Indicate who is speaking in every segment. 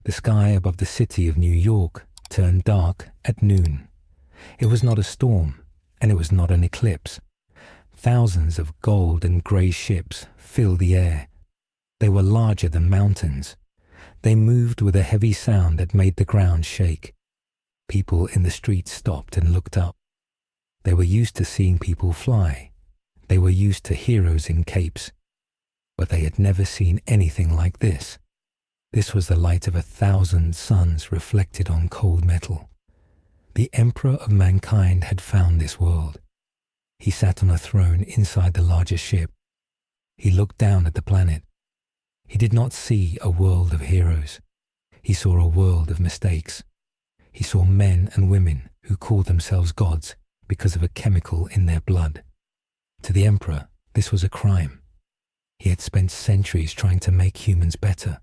Speaker 1: The sky above the city of New York turned dark at noon. It was not a storm, and it was not an eclipse. Thousands of gold and grey ships filled the air. They were larger than mountains. They moved with a heavy sound that made the ground shake. People in the streets stopped and looked up. They were used to seeing people fly. They were used to heroes in capes. But they had never seen anything like this. This was the light of 1,000 suns reflected on cold metal. The Emperor of Mankind had found this world. He sat on a throne inside the largest ship. He looked down at the planet. He did not see a world of heroes. He saw a world of mistakes. He saw men and women who called themselves gods because of a chemical in their blood. To the Emperor, this was a crime. He had spent centuries trying to make humans better.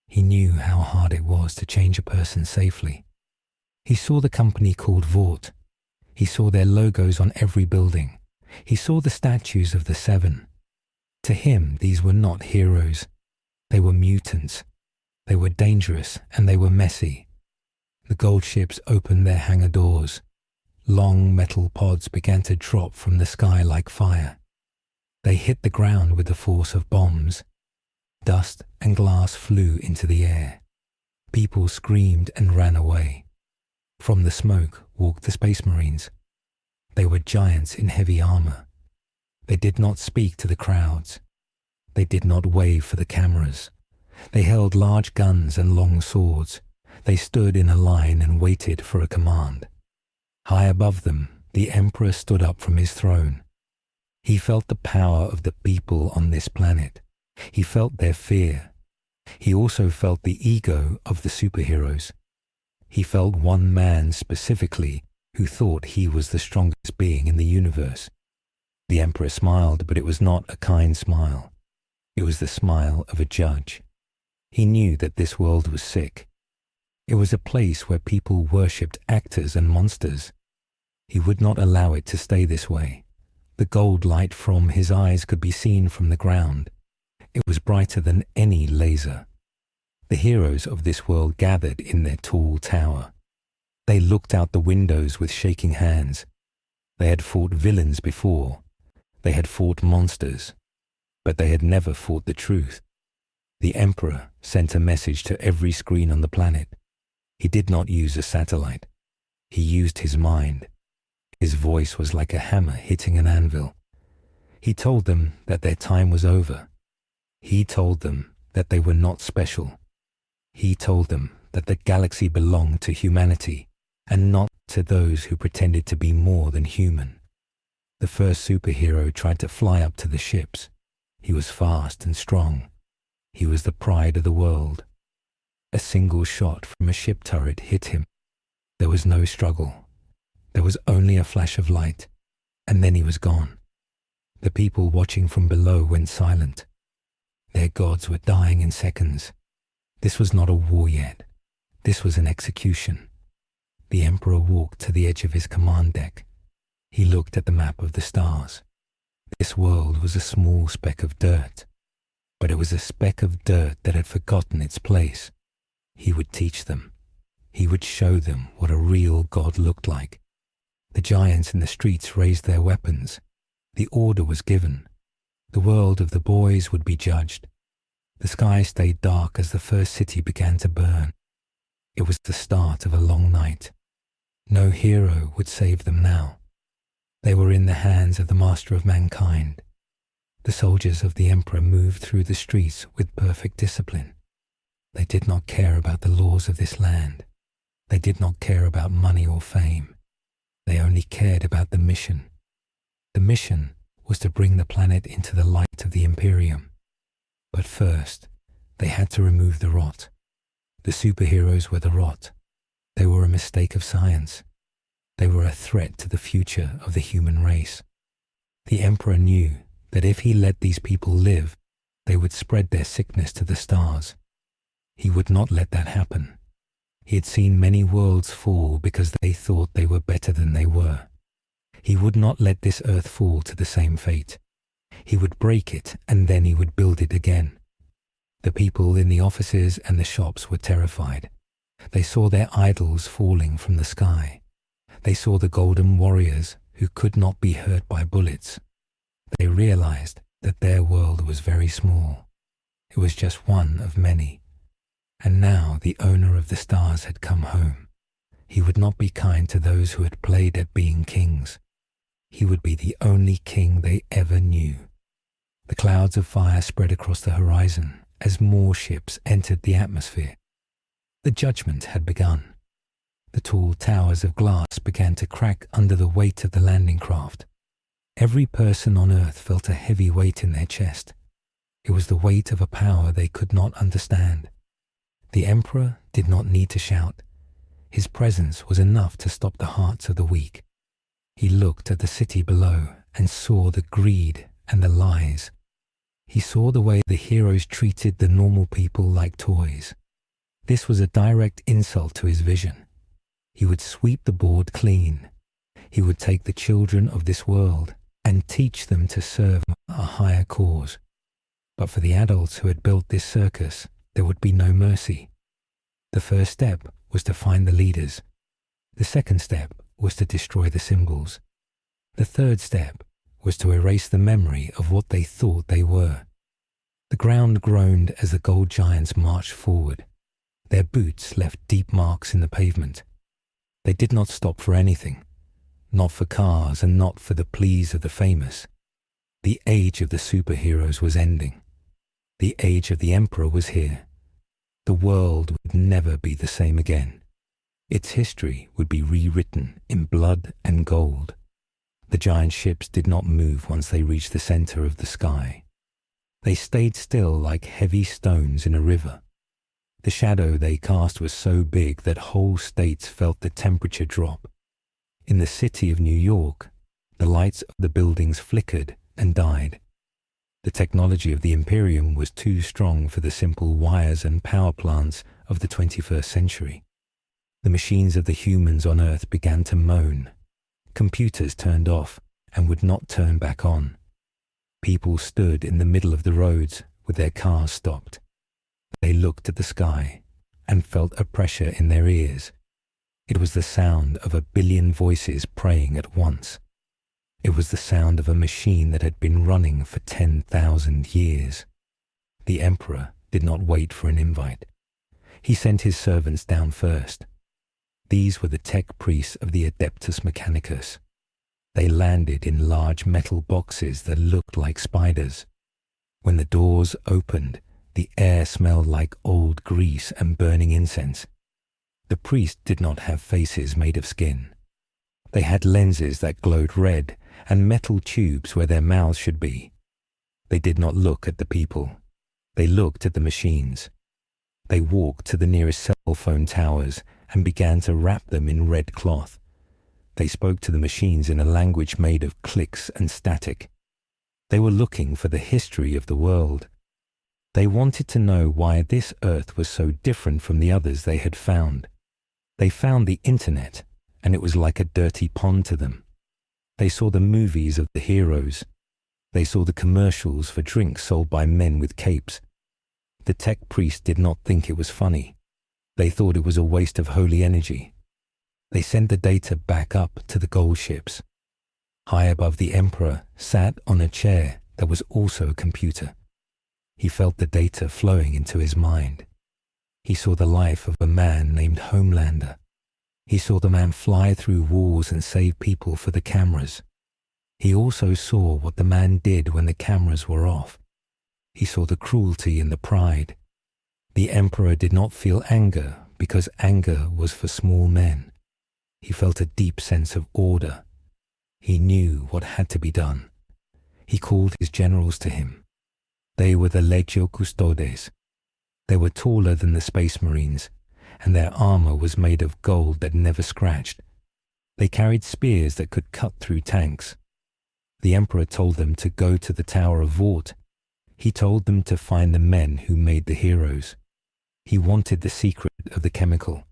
Speaker 1: He knew how hard it was to change a person safely. He saw the company called Vought. He saw their logos on every building. He saw the statues of the Seven. To him, these were not heroes. They were mutants. They were dangerous and they were messy. The gold ships opened their hangar doors. Long metal pods began to drop from the sky like fire. They hit the ground with the force of bombs. Dust and glass flew into the air. People screamed and ran away. From the smoke walked the Space Marines. They were giants in heavy armor. They did not speak to the crowds. They did not wave for the cameras. They held large guns and long swords. They stood in a line and waited for a command. High above them, the Emperor stood up from his throne. He felt the power of the people on this planet. He felt their fear. He also felt the ego of the superheroes. He felt one man specifically who thought he was the strongest being in the universe. The Emperor smiled, but it was not a kind smile. It was the smile of a judge. He knew that this world was sick. It was a place where people worshipped actors and monsters. He would not allow it to stay this way. The gold light from his eyes could be seen from the ground. It was brighter than any laser. The heroes of this world gathered in their tall tower. They looked out the windows with shaking hands. They had fought villains before. They had fought monsters. But they had never fought the truth. The Emperor sent a message to every screen on the planet. He did not use a satellite. He used his mind. His voice was like a hammer hitting an anvil. He told them that their time was over. He told them that they were not special. He told them that the galaxy belonged to humanity and not to those who pretended to be more than human. The first superhero tried to fly up to the ships. He was fast and strong. He was the pride of the world. A single shot from a ship turret hit him. There was no struggle. There was only a flash of light, and then he was gone. The people watching from below went silent. Their gods were dying in seconds. This was not a war yet. This was an execution. The Emperor walked to the edge of his command deck. He looked at the map of the stars. This world was a small speck of dirt, but it was a speck of dirt that had forgotten its place. He would teach them. He would show them what a real god looked like. The giants in the streets raised their weapons. The order was given. The world of the boys would be judged. The sky stayed dark as the first city began to burn. It was the start of a long night. No hero would save them now. They were in the hands of the master of mankind. The soldiers of the Emperor moved through the streets with perfect discipline. They did not care about the laws of this land. They did not care about money or fame. They only cared about the mission. The mission was to bring the planet into the light of the Imperium. But first, they had to remove the rot. The superheroes were the rot. They were a mistake of science. They were a threat to the future of the human race. The Emperor knew that if he let these people live, they would spread their sickness to the stars. He would not let that happen. He had seen many worlds fall because they thought they were better than they were. He would not let this earth fall to the same fate. He would break it and then he would build it again. The people in the offices and the shops were terrified. They saw their idols falling from the sky. They saw the golden warriors who could not be hurt by bullets. They realized that their world was very small. It was just one of many. And now the owner of the stars had come home. He would not be kind to those who had played at being kings. He would be the only king they ever knew. The clouds of fire spread across the horizon as more ships entered the atmosphere. The judgment had begun. The tall towers of glass began to crack under the weight of the landing craft. Every person on Earth felt a heavy weight in their chest. It was the weight of a power they could not understand. The Emperor did not need to shout. His presence was enough to stop the hearts of the weak. He looked at the city below and saw the greed and the lies. He saw the way the heroes treated the normal people like toys. This was a direct insult to his vision. He would sweep the board clean. He would take the children of this world and teach them to serve a higher cause. But for the adults who had built this circus, there would be no mercy. The first step was to find the leaders. The second step was to destroy the symbols. The third step was to erase the memory of what they thought they were. The ground groaned as the gold giants marched forward. Their boots left deep marks in the pavement. They did not stop for anything, not for cars and not for the pleas of the famous. The age of the superheroes was ending. The age of the Emperor was here. The world would never be the same again. Its history would be rewritten in blood and gold. The giant ships did not move once they reached the center of the sky. They stayed still like heavy stones in a river. The shadow they cast was so big that whole states felt the temperature drop. In the city of New York, the lights of the buildings flickered and died. The technology of the Imperium was too strong for the simple wires and power plants of the 21st century. The machines of the humans on Earth began to moan. Computers turned off and would not turn back on. People stood in the middle of the roads with their cars stopped. They looked at the sky and felt a pressure in their ears. It was the sound of 1 billion voices praying at once. It was the sound of a machine that had been running for 10,000 years. The Emperor did not wait for an invite. He sent his servants down first. These were the tech priests of the Adeptus Mechanicus. They landed in large metal boxes that looked like spiders. When the doors opened, the air smelled like old grease and burning incense. The priests did not have faces made of skin. They had lenses that glowed red and metal tubes where their mouths should be. They did not look at the people. They looked at the machines. They walked to the nearest cell phone towers and began to wrap them in red cloth. They spoke to the machines in a language made of clicks and static. They were looking for the history of the world. They wanted to know why this Earth was so different from the others they had found. They found the internet, and it was like a dirty pond to them. They saw the movies of the heroes. They saw the commercials for drinks sold by men with capes. The tech priests did not think it was funny. They thought it was a waste of holy energy. They sent the data back up to the gold ships. High above the Emperor sat on a chair that was also a computer. He felt the data flowing into his mind. He saw the life of a man named Homelander. He saw the man fly through walls and save people for the cameras. He also saw what the man did when the cameras were off. He saw the cruelty and the pride. The Emperor did not feel anger because anger was for small men. He felt a deep sense of order. He knew what had to be done. He called his generals to him. They were the Legio Custodes. They were taller than the Space Marines, and their armor was made of gold that never scratched. They carried spears that could cut through tanks. The Emperor told them to go to the Tower of Vought. He told them to find the men who made the heroes. He wanted the secret of the chemical.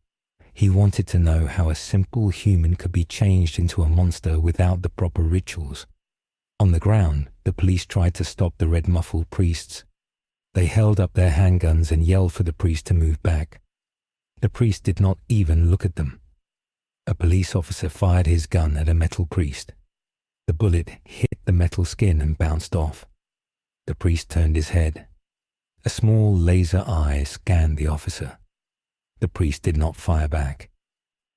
Speaker 1: He wanted to know how a simple human could be changed into a monster without the proper rituals. On the ground, the police tried to stop the red-muffled priests. They held up their handguns and yelled for the priest to move back. The priest did not even look at them. A police officer fired his gun at a metal priest. The bullet hit the metal skin and bounced off. The priest turned his head. A small laser eye scanned the officer. The priest did not fire back.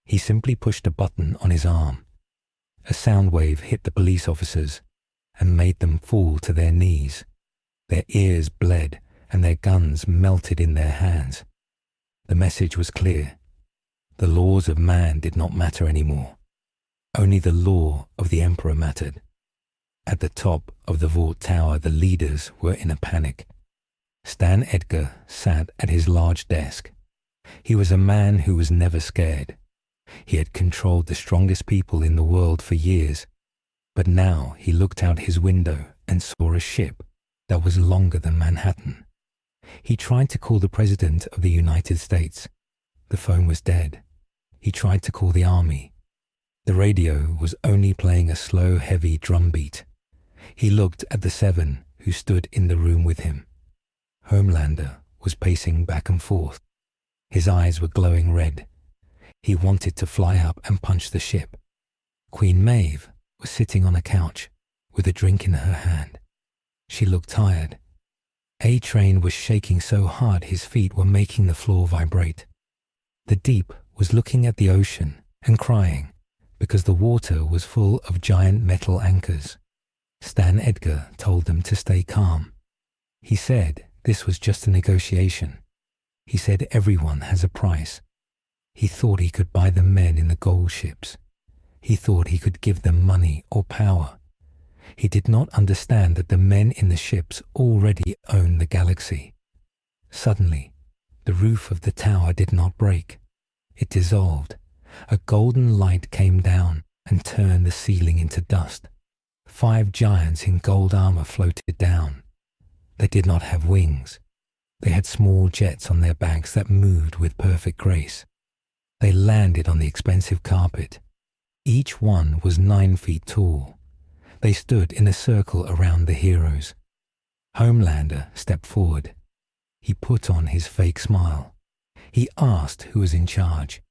Speaker 1: He simply pushed a button on his arm. A sound wave hit the police officers and made them fall to their knees. Their ears bled and their guns melted in their hands. The message was clear. The laws of man did not matter anymore. Only the law of the Emperor mattered. At the top of the Vought Tower, the leaders were in a panic. Stan Edgar sat at his large desk. He was a man who was never scared. He had controlled the strongest people in the world for years, but now he looked out his window and saw a ship that was longer than Manhattan. He tried to call the President of the United States. The phone was dead. He tried to call the army. The radio was only playing a slow, heavy drum beat. He looked at the 7 who stood in the room with him. Homelander was pacing back and forth. His eyes were glowing red. He wanted to fly up and punch the ship. Queen Maeve was sitting on a couch with a drink in her hand. She looked tired. A-Train was shaking so hard his feet were making the floor vibrate. The Deep was looking at the ocean and crying because the water was full of giant metal anchors. Stan Edgar told them to stay calm. He said this was just a negotiation. He said everyone has a price. He thought he could buy the men in the gold ships. He thought he could give them money or power. He did not understand that the men in the ships already owned the galaxy. Suddenly, the roof of the tower did not break. It dissolved. A golden light came down and turned the ceiling into dust. 5 giants in gold armor floated down. They did not have wings. They had small jets on their backs that moved with perfect grace. They landed on the expensive carpet. Each one was 9 feet tall. They stood in a circle around the heroes. Homelander stepped forward. He put on his fake smile. He asked who was in charge.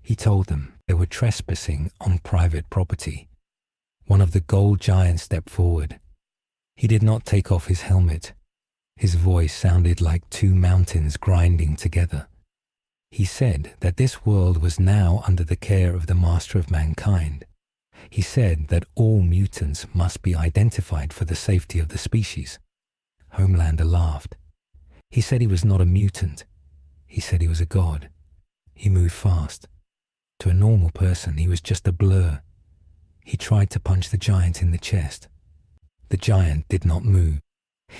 Speaker 1: He told them they were trespassing on private property. One of the gold giants stepped forward. He did not take off his helmet. His voice sounded like 2 mountains grinding together. He said that this world was now under the care of the Master of Mankind. He said that all mutants must be identified for the safety of the species. Homelander laughed. He said he was not a mutant. He said he was a god. He moved fast. To a normal person, he was just a blur. He tried to punch the giant in the chest. The giant did not move.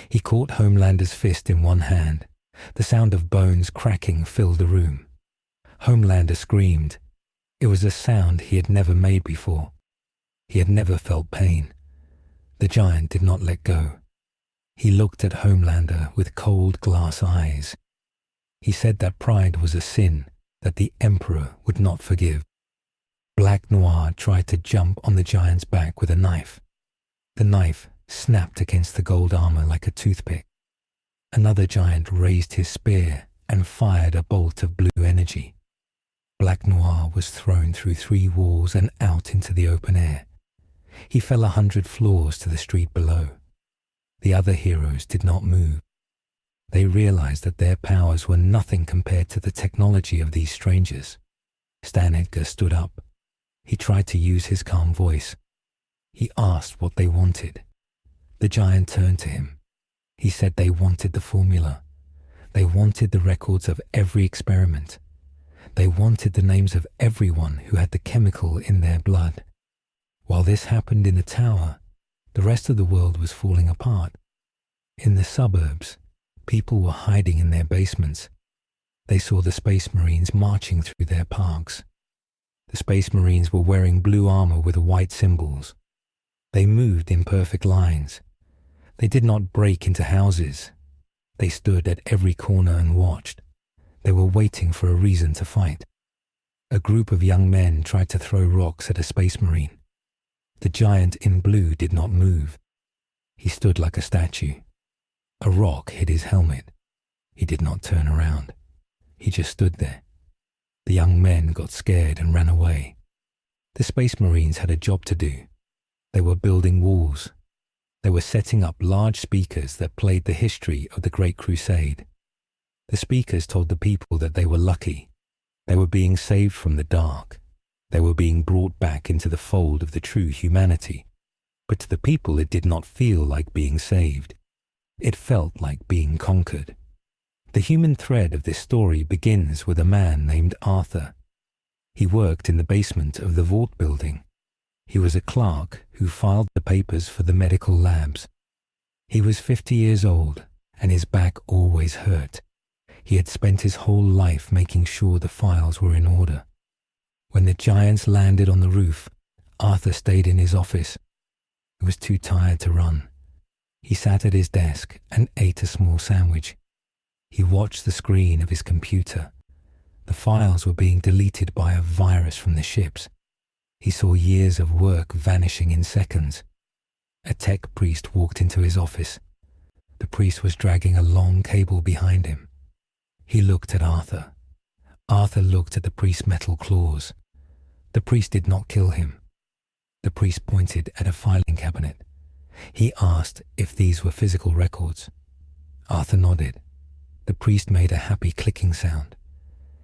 Speaker 1: He caught Homelander's fist in one hand. The sound of bones cracking filled the room. Homelander screamed. It was a sound he had never made before. He had never felt pain. The giant did not let go. He looked at Homelander with cold glass eyes. He said that pride was a sin that the Emperor would not forgive. Black Noir tried to jump on the giant's back with a knife. The knife snapped against the gold armor like a toothpick. Another giant raised his spear and fired a bolt of blue energy. Black Noir was thrown through 3 walls and out into the open air. He fell 100 floors to the street below. The other heroes did not move. They realized that their powers were nothing compared to the technology of these strangers. Stan Edgar stood up. He tried to use his calm voice. He asked what they wanted. The giant turned to him. He said they wanted the formula. They wanted the records of every experiment. They wanted the names of everyone who had the chemical in their blood. While this happened in the tower, the rest of the world was falling apart. In the suburbs, people were hiding in their basements. They saw the Space Marines marching through their parks. The Space Marines were wearing blue armor with white symbols. They moved in perfect lines. They did not break into houses. They stood at every corner and watched. They were waiting for a reason to fight. A group of young men tried to throw rocks at a Space Marine. The giant in blue did not move. He stood like a statue. A rock hit his helmet. He did not turn around. He just stood there. The young men got scared and ran away. The Space Marines had a job to do. They were building walls. They were setting up large speakers that played the history of the Great Crusade. The speakers told the people that they were lucky. They were being saved from the dark. They were being brought back into the fold of the true humanity. But to the people it did not feel like being saved. It felt like being conquered. The human thread of this story begins with a man named Arthur. He worked in the basement of the Vought building. He was a clerk who filed the papers for the medical labs. He was 50 years old, and his back always hurt. He had spent his whole life making sure the files were in order. When the giants landed on the roof, Arthur stayed in his office. He was too tired to run. He sat at his desk and ate a small sandwich. He watched the screen of his computer. The files were being deleted by a virus from the ships. He saw years of work vanishing in seconds. A tech priest walked into his office. The priest was dragging a long cable behind him. He looked at Arthur. Arthur looked at the priest's metal claws. The priest did not kill him. The priest pointed at a filing cabinet. He asked if these were physical records. Arthur nodded. The priest made a happy clicking sound.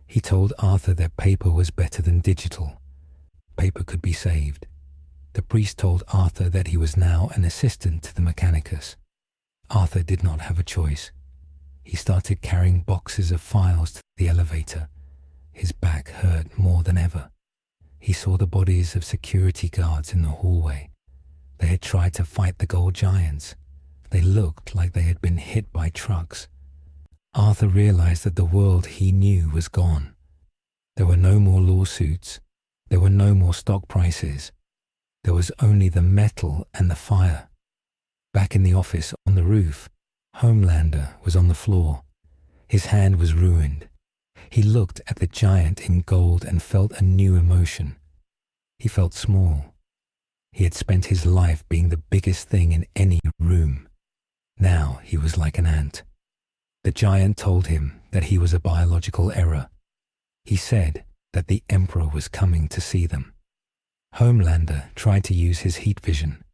Speaker 1: He told Arthur that paper was better than digital. Paper could be saved. The priest told Arthur that he was now an assistant to the Mechanicus. Arthur did not have a choice. He started carrying boxes of files to the elevator. His back hurt more than ever. He saw the bodies of security guards in the hallway. They had tried to fight the gold giants. They looked like they had been hit by trucks. Arthur realized that the world he knew was gone. There were no more lawsuits. There were no more stock prices. There was only the metal and the fire. Back in the office on the roof, Homelander was on the floor. His hand was ruined. He looked at the giant in gold and felt a new emotion. He felt small. He had spent his life being the biggest thing in any room. Now he was like an ant. The giant told him that he was a biological error. He said that the Emperor was coming to see them. Homelander tried to use his heat vision.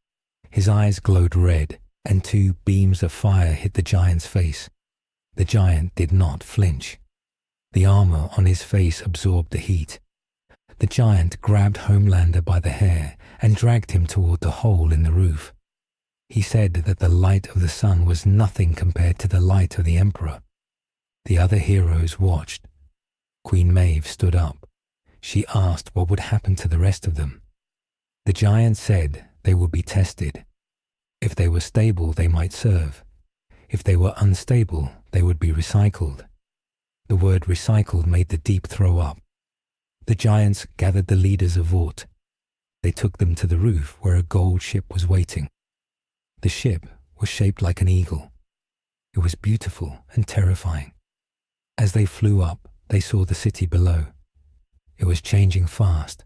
Speaker 1: His eyes glowed red, and 2 beams of fire hit the giant's face. The giant did not flinch. The armor on his face absorbed the heat. The giant grabbed Homelander by the hair and dragged him toward the hole in the roof. He said that the light of the sun was nothing compared to the light of the Emperor. The other heroes watched. Queen Maeve stood up. She asked what would happen to the rest of them. The giant said they would be tested. If they were stable, they might serve. If they were unstable, they would be recycled. The word recycled made the deep throw up. The giants gathered the leaders of Vought. They took them to the roof where a gold ship was waiting. The ship was shaped like an eagle. It was beautiful and terrifying. As they flew up, they saw the city below. It was changing fast.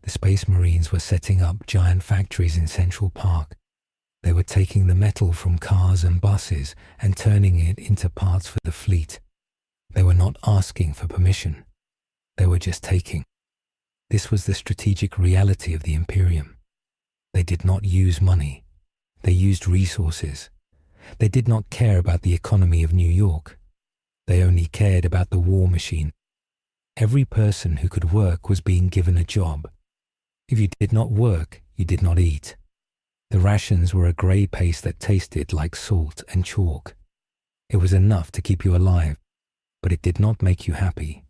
Speaker 1: The Space Marines were setting up giant factories in Central Park. They were taking the metal from cars and buses and turning it into parts for the fleet. They were not asking for permission. They were just taking. This was the strategic reality of the Imperium. They did not use money. They used resources. They did not care about the economy of New York. They only cared about the war machine. Every person who could work was being given a job. If you did not work, you did not eat. The rations were a grey paste that tasted like salt and chalk. It was enough to keep you alive, but it did not make you happy.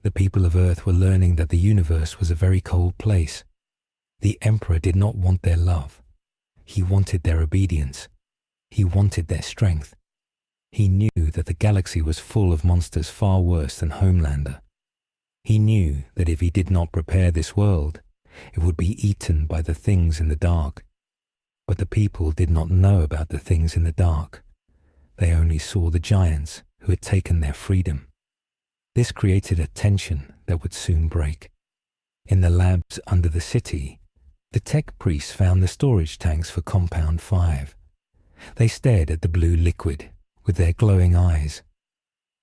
Speaker 1: The people of Earth were learning that the universe was a very cold place. The Emperor did not want their love. He wanted their obedience. He wanted their strength. He knew that the galaxy was full of monsters far worse than Homelander. He knew that if he did not prepare this world, it would be eaten by the things in the dark. But the people did not know about the things in the dark. They only saw the giants who had taken their freedom. This created a tension that would soon break. In the labs under the city, the tech priests found the storage tanks for Compound V. They stared at the blue liquid with their glowing eyes.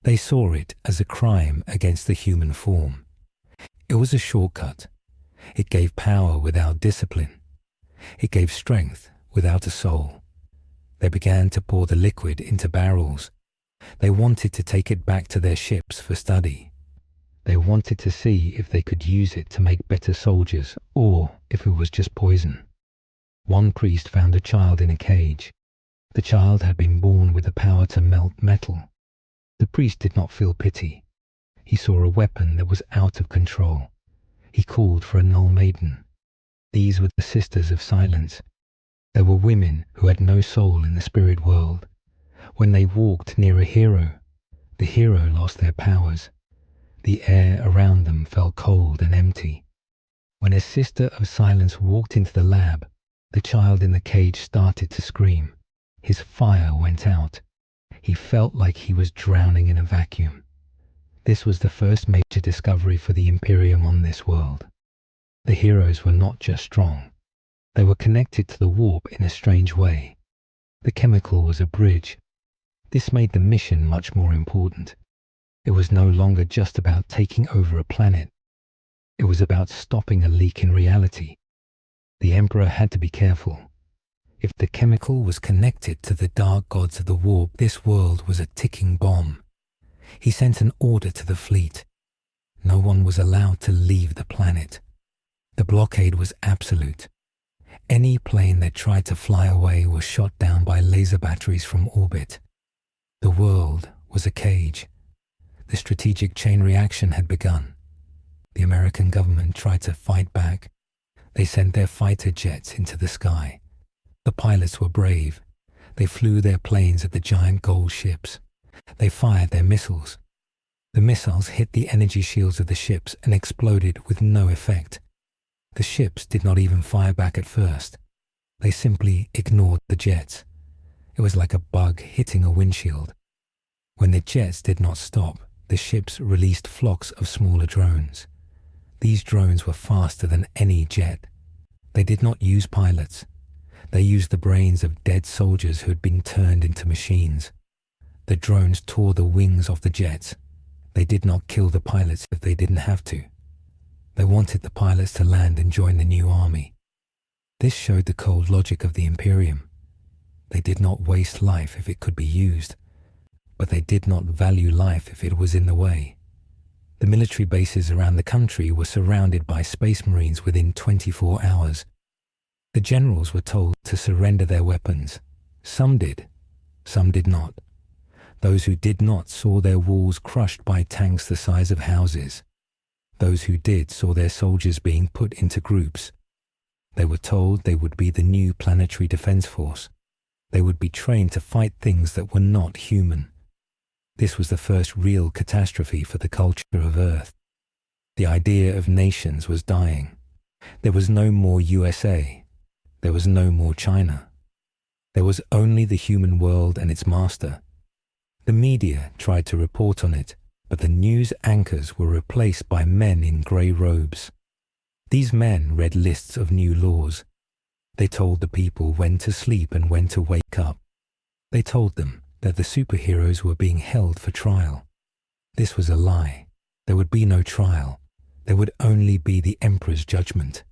Speaker 1: They saw it as a crime against the human form. It was a shortcut. It gave power without discipline. It gave strength without a soul. They began to pour the liquid into barrels. They wanted to take it back to their ships for study. They wanted to see if they could use it to make better soldiers, or if it was just poison. One priest found a child in a cage. The child had been born with the power to melt metal. The priest did not feel pity. He saw a weapon that was out of control. He called for a null maiden. These were the Sisters of Silence. They were women who had no soul in the spirit world. When they walked near a hero, the hero lost their powers. The air around them felt cold and empty. When a Sister of Silence walked into the lab, the child in the cage started to scream. His fire went out. He felt like he was drowning in a vacuum. This was the first major discovery for the Imperium on this world. The heroes were not just strong. They were connected to the warp in a strange way. The chemical was a bridge. This made the mission much more important. It was no longer just about taking over a planet. It was about stopping a leak in reality. The Emperor had to be careful. If the chemical was connected to the dark gods of the warp, this world was a ticking bomb. He sent an order to the fleet. No one was allowed to leave the planet. The blockade was absolute. Any plane that tried to fly away was shot down by laser batteries from orbit. The world was a cage. The strategic chain reaction had begun. The American government tried to fight back. They sent their fighter jets into the sky. The pilots were brave. They flew their planes at the giant gold ships. They fired their missiles. The missiles hit the energy shields of the ships and exploded with no effect. The ships did not even fire back at first. They simply ignored the jets. It was like a bug hitting a windshield. When the jets did not stop, the ships released flocks of smaller drones. These drones were faster than any jet. They did not use pilots. They used the brains of dead soldiers who had been turned into machines. The drones tore the wings off the jets. They did not kill the pilots if they didn't have to. They wanted the pilots to land and join the new army. This showed the cold logic of the Imperium. They did not waste life if it could be used, but they did not value life if it was in the way. The military bases around the country were surrounded by Space Marines within 24 hours. The generals were told to surrender their weapons. Some did, some did not. Those who did not saw their walls crushed by tanks the size of houses. Those who did saw their soldiers being put into groups. They were told they would be the new planetary defense force. They would be trained to fight things that were not human. This was the first real catastrophe for the culture of Earth. The idea of nations was dying. There was no more USA. There was no more China. There was only the human world and its master. The media tried to report on it, but the news anchors were replaced by men in grey robes. These men read lists of new laws. They told the people when to sleep and when to wake up. They told them that the superheroes were being held for trial. This was a lie. There would be no trial. There would only be the Emperor's judgment.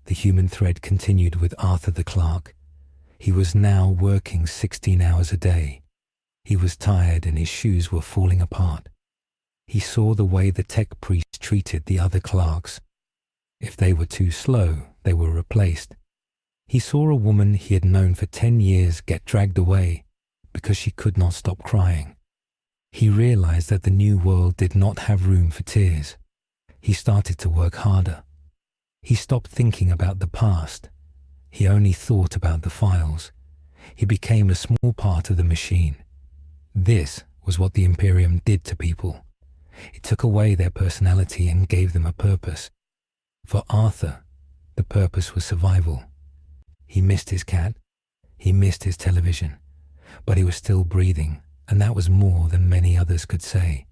Speaker 1: The human thread continued with Arthur the clerk. He was now working 16 hours a day. He was tired and his shoes were falling apart. He saw the way the tech priests treated the other clerks. If they were too slow, they were replaced. He saw a woman he had known for 10 years get dragged away because she could not stop crying. He realized that the new world did not have room for tears. He started to work harder. He stopped thinking about the past. He only thought about the files. He became a small part of the machine. This was what the Imperium did to people. It took away their personality and gave them a purpose. For Arthur, the purpose was survival. He missed his cat. He missed his television. But he was still breathing, and that was more than many others could say.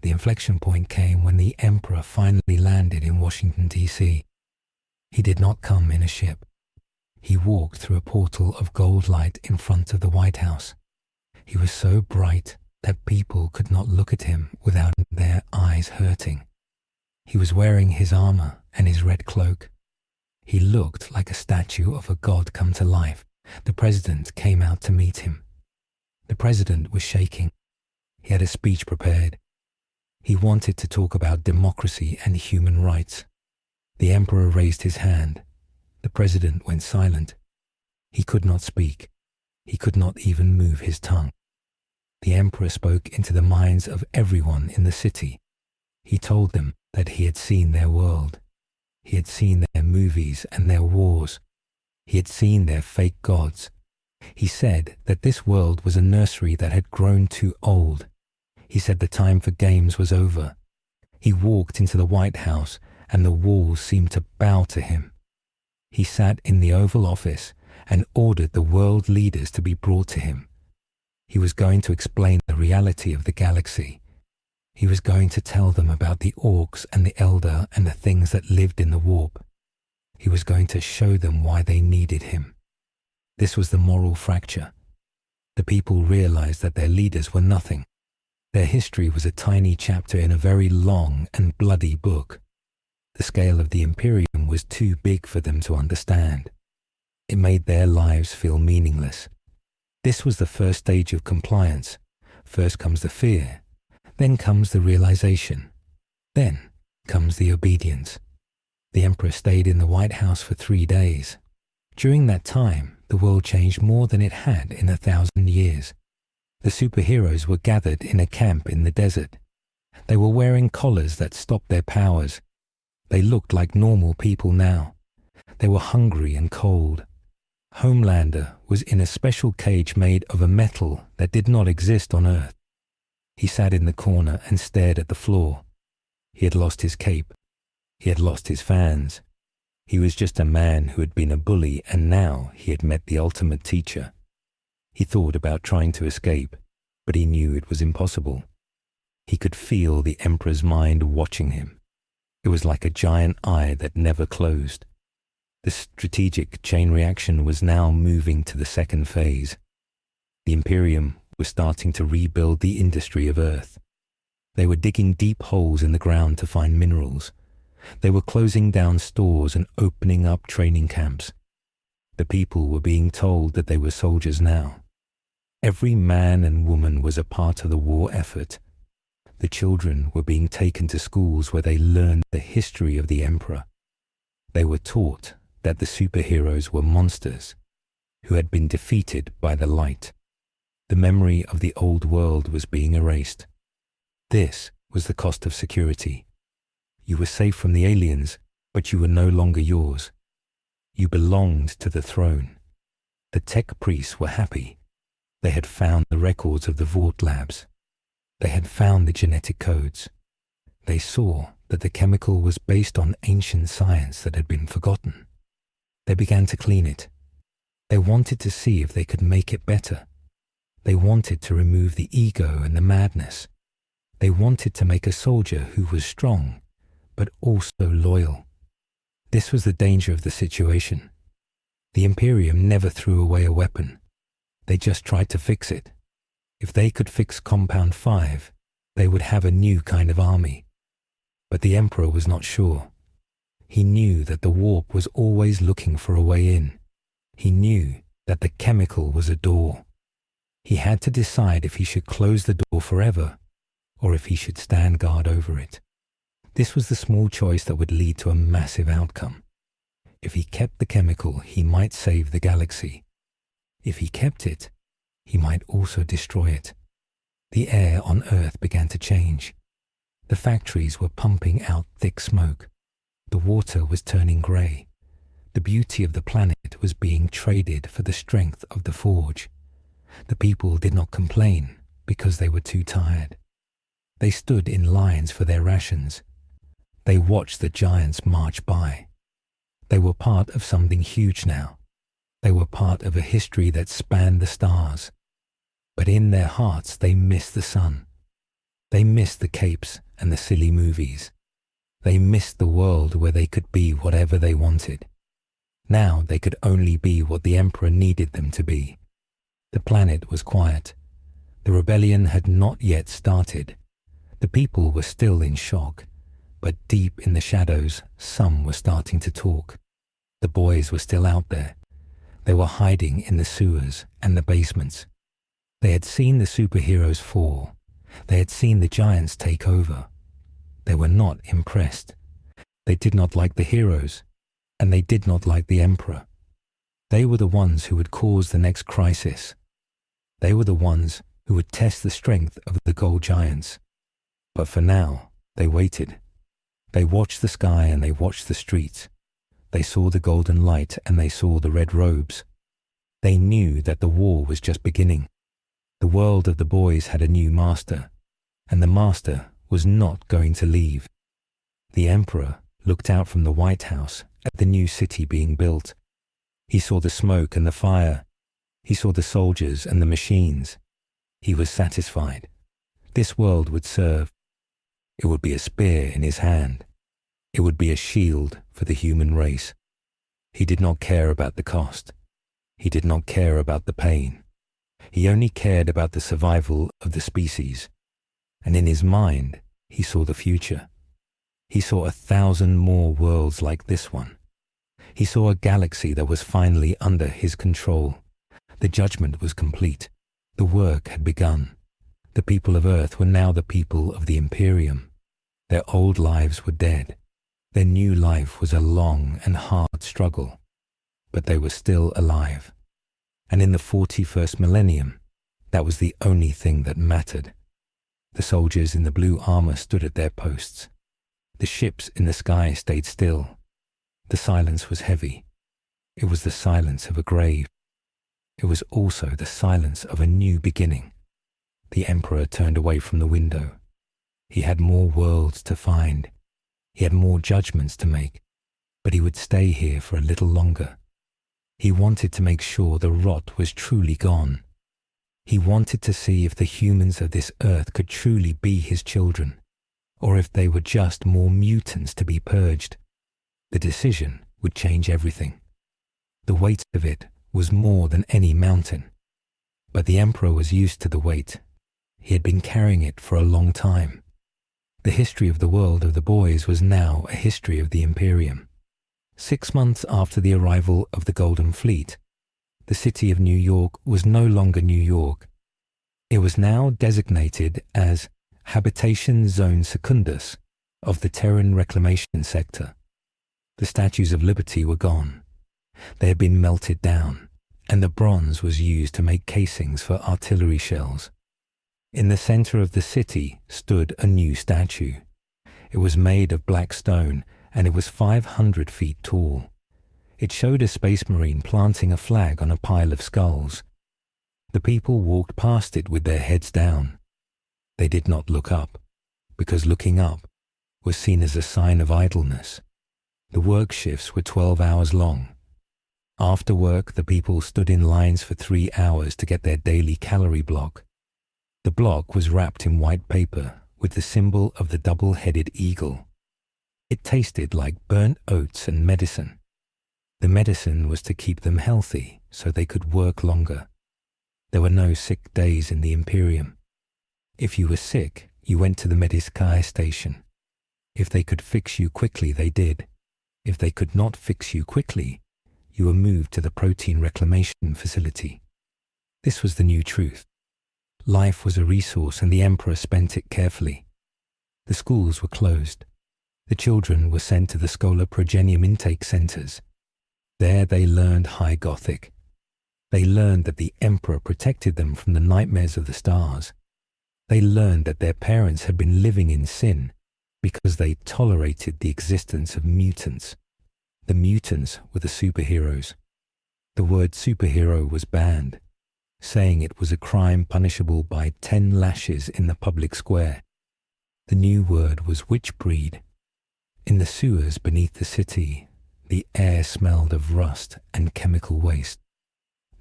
Speaker 1: The inflection point came when the Emperor finally landed in Washington, D.C. He did not come in a ship. He walked through a portal of gold light in front of the White House. He was so bright that people could not look at him without their eyes hurting. He was wearing his armor and his red cloak. He looked like a statue of a god come to life. The president came out to meet him. The president was shaking. He had a speech prepared. He wanted to talk about democracy and human rights. The emperor raised his hand. The president went silent. He could not speak. He could not even move his tongue. The emperor spoke into the minds of everyone in the city. He told them that he had seen their world. He had seen their movies and their wars. He had seen their fake gods. He said that this world was a nursery that had grown too old. He said the time for games was over. He walked into the White House and the walls seemed to bow to him. He sat in the Oval Office and ordered the world leaders to be brought to him. He was going to explain the reality of the galaxy. He was going to tell them about the Orks and the Elder and the things that lived in the warp. He was going to show them why they needed him. This was the moral fracture. The people realized that their leaders were nothing. Their history was a tiny chapter in a very long and bloody book. The scale of the Imperium was too big for them to understand. It made their lives feel meaningless. This was the first stage of compliance. First comes the fear. Then comes the realization. Then comes the obedience. The emperor stayed in the White House for 3 days. During that time, the world changed more than it had in 1,000 years. The superheroes were gathered in a camp in the desert. They were wearing collars that stopped their powers. They looked like normal people now. They were hungry and cold. Homelander was in a special cage made of a metal that did not exist on Earth. He sat in the corner and stared at the floor. He had lost his cape. He had lost his fans. He was just a man who had been a bully, and now he had met the ultimate teacher. He thought about trying to escape, but he knew it was impossible. He could feel the Emperor's mind watching him. It was like a giant eye that never closed. The strategic chain reaction was now moving to the second phase. The Imperium was starting to rebuild the industry of Earth. They were digging deep holes in the ground to find minerals. They were closing down stores and opening up training camps. The people were being told that they were soldiers now. Every man and woman was a part of the war effort. The children were being taken to schools where they learned the history of the Emperor. They were taught that the superheroes were monsters who had been defeated by the light. The memory of the old world was being erased. This was the cost of security. You were safe from the aliens, but you were no longer yours. You belonged to the throne. The tech priests were happy. They had found the records of the Vought labs. They had found the genetic codes. They saw that the chemical was based on ancient science that had been forgotten. They began to clean it. They wanted to see if they could make it better. They wanted to remove the ego and the madness. They wanted to make a soldier who was strong, but also loyal. This was the danger of the situation. The Imperium never threw away a weapon. They just tried to fix it. If they could fix Compound V, they would have a new kind of army. But the Emperor was not sure. He knew that the warp was always looking for a way in. He knew that the chemical was a door. He had to decide if he should close the door forever or if he should stand guard over it. This was the small choice that would lead to a massive outcome. If he kept the chemical, he might save the galaxy. If he kept it, he might also destroy it. The air on Earth began to change. The factories were pumping out thick smoke. The water was turning grey. The beauty of the planet was being traded for the strength of the forge. The people did not complain because they were too tired. They stood in lines for their rations. They watched the giants march by. They were part of something huge now. They were part of a history that spanned the stars. But in their hearts they missed the sun. They missed the capes and the silly movies. They missed the world where they could be whatever they wanted. Now they could only be what the Emperor needed them to be. The planet was quiet. The rebellion had not yet started. The people were still in shock, but deep in the shadows, some were starting to talk. The boys were still out there. They were hiding in the sewers and the basements. They had seen the superheroes fall. They had seen the giants take over. They were not impressed. They did not like the heroes, and they did not like the Emperor. They were the ones who would cause the next crisis. They were the ones who would test the strength of the gold giants. But for now, they waited. They watched the sky and they watched the streets. They saw the golden light and they saw the red robes. They knew that the war was just beginning. The world of the boys had a new master, and the master was not going to leave. The Emperor looked out from the White House at the new city being built. He saw the smoke and the fire. He saw the soldiers and the machines. He was satisfied. This world would serve. It would be a spear in his hand. It would be a shield for the human race. He did not care about the cost. He did not care about the pain. He only cared about the survival of the species. And in his mind, he saw the future. He saw 1,000 more worlds like this one. He saw a galaxy that was finally under his control. The judgment was complete. The work had begun. The people of Earth were now the people of the Imperium. Their old lives were dead. Their new life was a long and hard struggle. But they were still alive. And in the 41st millennium, that was the only thing that mattered. The soldiers in the blue armor stood at their posts. The ships in the sky stayed still. The silence was heavy. It was the silence of a grave. It was also the silence of a new beginning. The Emperor turned away from the window. He had more worlds to find. He had more judgments to make, but he would stay here for a little longer. He wanted to make sure the rot was truly gone. He wanted to see if the humans of this earth could truly be his children, or if they were just more mutants to be purged. The decision would change everything. The weight of it was more than any mountain. But the Emperor was used to the weight. He had been carrying it for a long time. The history of the world of the boys was now a history of the Imperium. 6 months after the arrival of the Golden Fleet, the city of New York was no longer New York. It was now designated as Habitation Zone Secundus of the Terran Reclamation Sector. The Statues of Liberty were gone. They had been melted down, and the bronze was used to make casings for artillery shells. In the center of the city stood a new statue. It was made of black stone, and it was 500 feet tall. It showed a space marine planting a flag on a pile of skulls. The people walked past it with their heads down. They did not look up, because looking up was seen as a sign of idleness. The work shifts were 12 hours long. After work, the people stood in lines for 3 hours to get their daily calorie block. The block was wrapped in white paper with the symbol of the double-headed eagle. It tasted like burnt oats and medicine. The medicine was to keep them healthy so they could work longer. There were no sick days in the Imperium. If you were sick, you went to the Mediskai station. If they could fix you quickly, they did. If they could not fix you quickly, you were moved to the protein reclamation facility. This was the new truth. Life was a resource and the Emperor spent it carefully. The schools were closed. The children were sent to the Schola Progenium intake centers. There they learned High Gothic. They learned that the Emperor protected them from the nightmares of the stars. They learned that their parents had been living in sin because they tolerated the existence of mutants. The mutants were the superheroes. The word superhero was banned, saying it was a crime punishable by 10 lashes in the public square. The new word was witchbreed. In the sewers beneath the city, the air smelled of rust and chemical waste.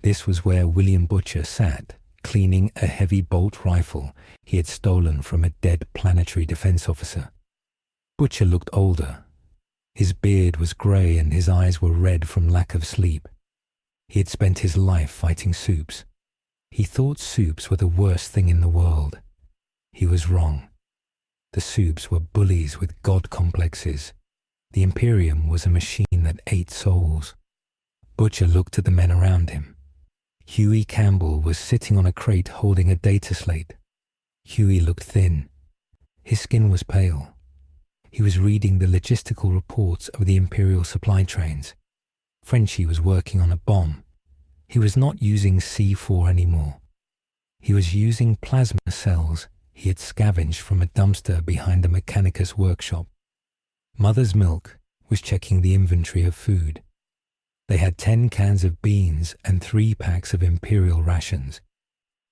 Speaker 1: This was where William Butcher sat, cleaning a heavy bolt rifle he had stolen from a dead planetary defense officer. Butcher looked older, His beard was grey and his eyes were red from lack of sleep. He had spent his life fighting soups. He thought soups were the worst thing in the world. He was wrong. The soups were bullies with god complexes. The Imperium was a machine that ate souls. Butcher looked at the men around him. Hughie Campbell was sitting on a crate holding a data slate. Hughie looked thin. His skin was pale. He was reading the logistical reports of the Imperial supply trains. Frenchie was working on a bomb. He was not using C4 anymore. He was using plasma cells he had scavenged from a dumpster behind the Mechanicus workshop. Mother's Milk was checking the inventory of food. They had 10 cans of beans and 3 packs of Imperial rations.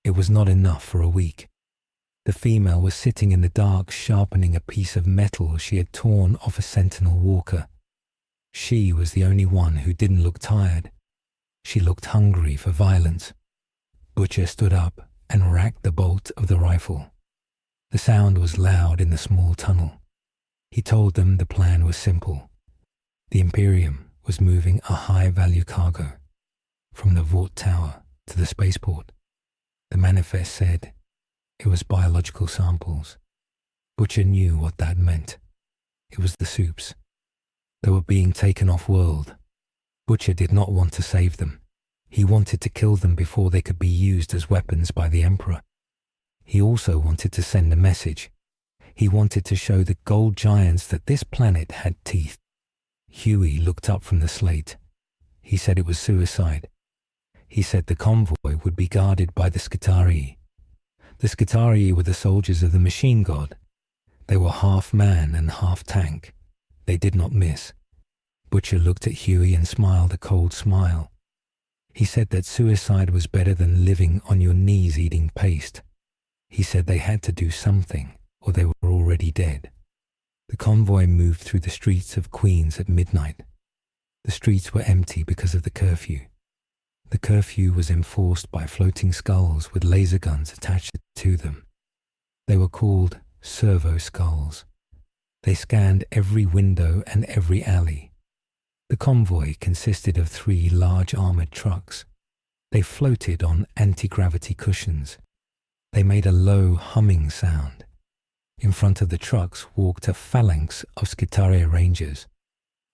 Speaker 1: It was not enough for a week. The female was sitting in the dark sharpening a piece of metal she had torn off a sentinel walker. She was the only one who didn't look tired. She looked hungry for violence. Butcher stood up and racked the bolt of the rifle. The sound was loud in the small tunnel. He told them the plan was simple. The Imperium was moving a high-value cargo from the Vought tower to the spaceport. The manifest said it was biological samples. Butcher knew what that meant. It was the soups. They were being taken off-world. Butcher did not want to save them. He wanted to kill them before they could be used as weapons by the Emperor. He also wanted to send a message. He wanted to show the gold giants that this planet had teeth. Hughie looked up from the slate. He said it was suicide. He said the convoy would be guarded by the Skitarii. The Skitarii were the soldiers of the machine god. They were half man and half tank. They did not miss. Butcher looked at Hughie and smiled a cold smile. He said that suicide was better than living on your knees eating paste. He said they had to do something, or they were already dead. The convoy moved through the streets of Queens at midnight. The streets were empty because of the curfew. The curfew was enforced by floating skulls with laser guns attached to them. They were called servo skulls. They scanned every window and every alley. The convoy consisted of 3 large armored trucks. They floated on anti-gravity cushions. They made a low humming sound. In front of the trucks walked a phalanx of Skitarii rangers.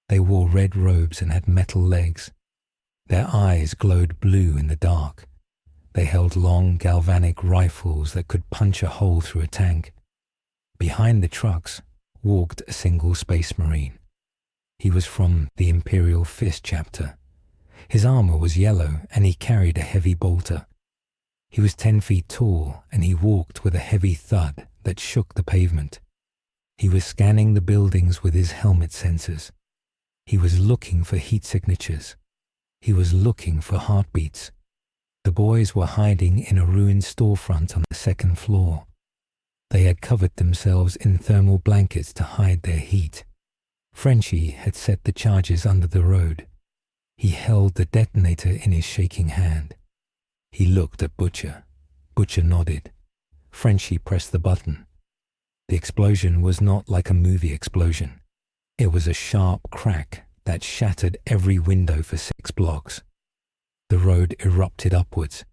Speaker 1: They wore red robes and had metal legs. Their eyes glowed blue in the dark. They held long galvanic rifles that could punch a hole through a tank. Behind the trucks walked a single space marine. He was from the Imperial Fist chapter. His armor was yellow and he carried a heavy bolter. He was 10 feet tall and he walked with a heavy thud that shook the pavement. He was scanning the buildings with his helmet sensors. He was looking for heat signatures. He was looking for heartbeats. The boys were hiding in a ruined storefront on the 2nd floor. They had covered themselves in thermal blankets to hide their heat. Frenchie had set the charges under the road. He held the detonator in his shaking hand. He looked at Butcher. Butcher nodded. Frenchie pressed the button. The explosion was not like a movie explosion. It was a sharp crack that shattered every window for 6 blocks. The road erupted upwards.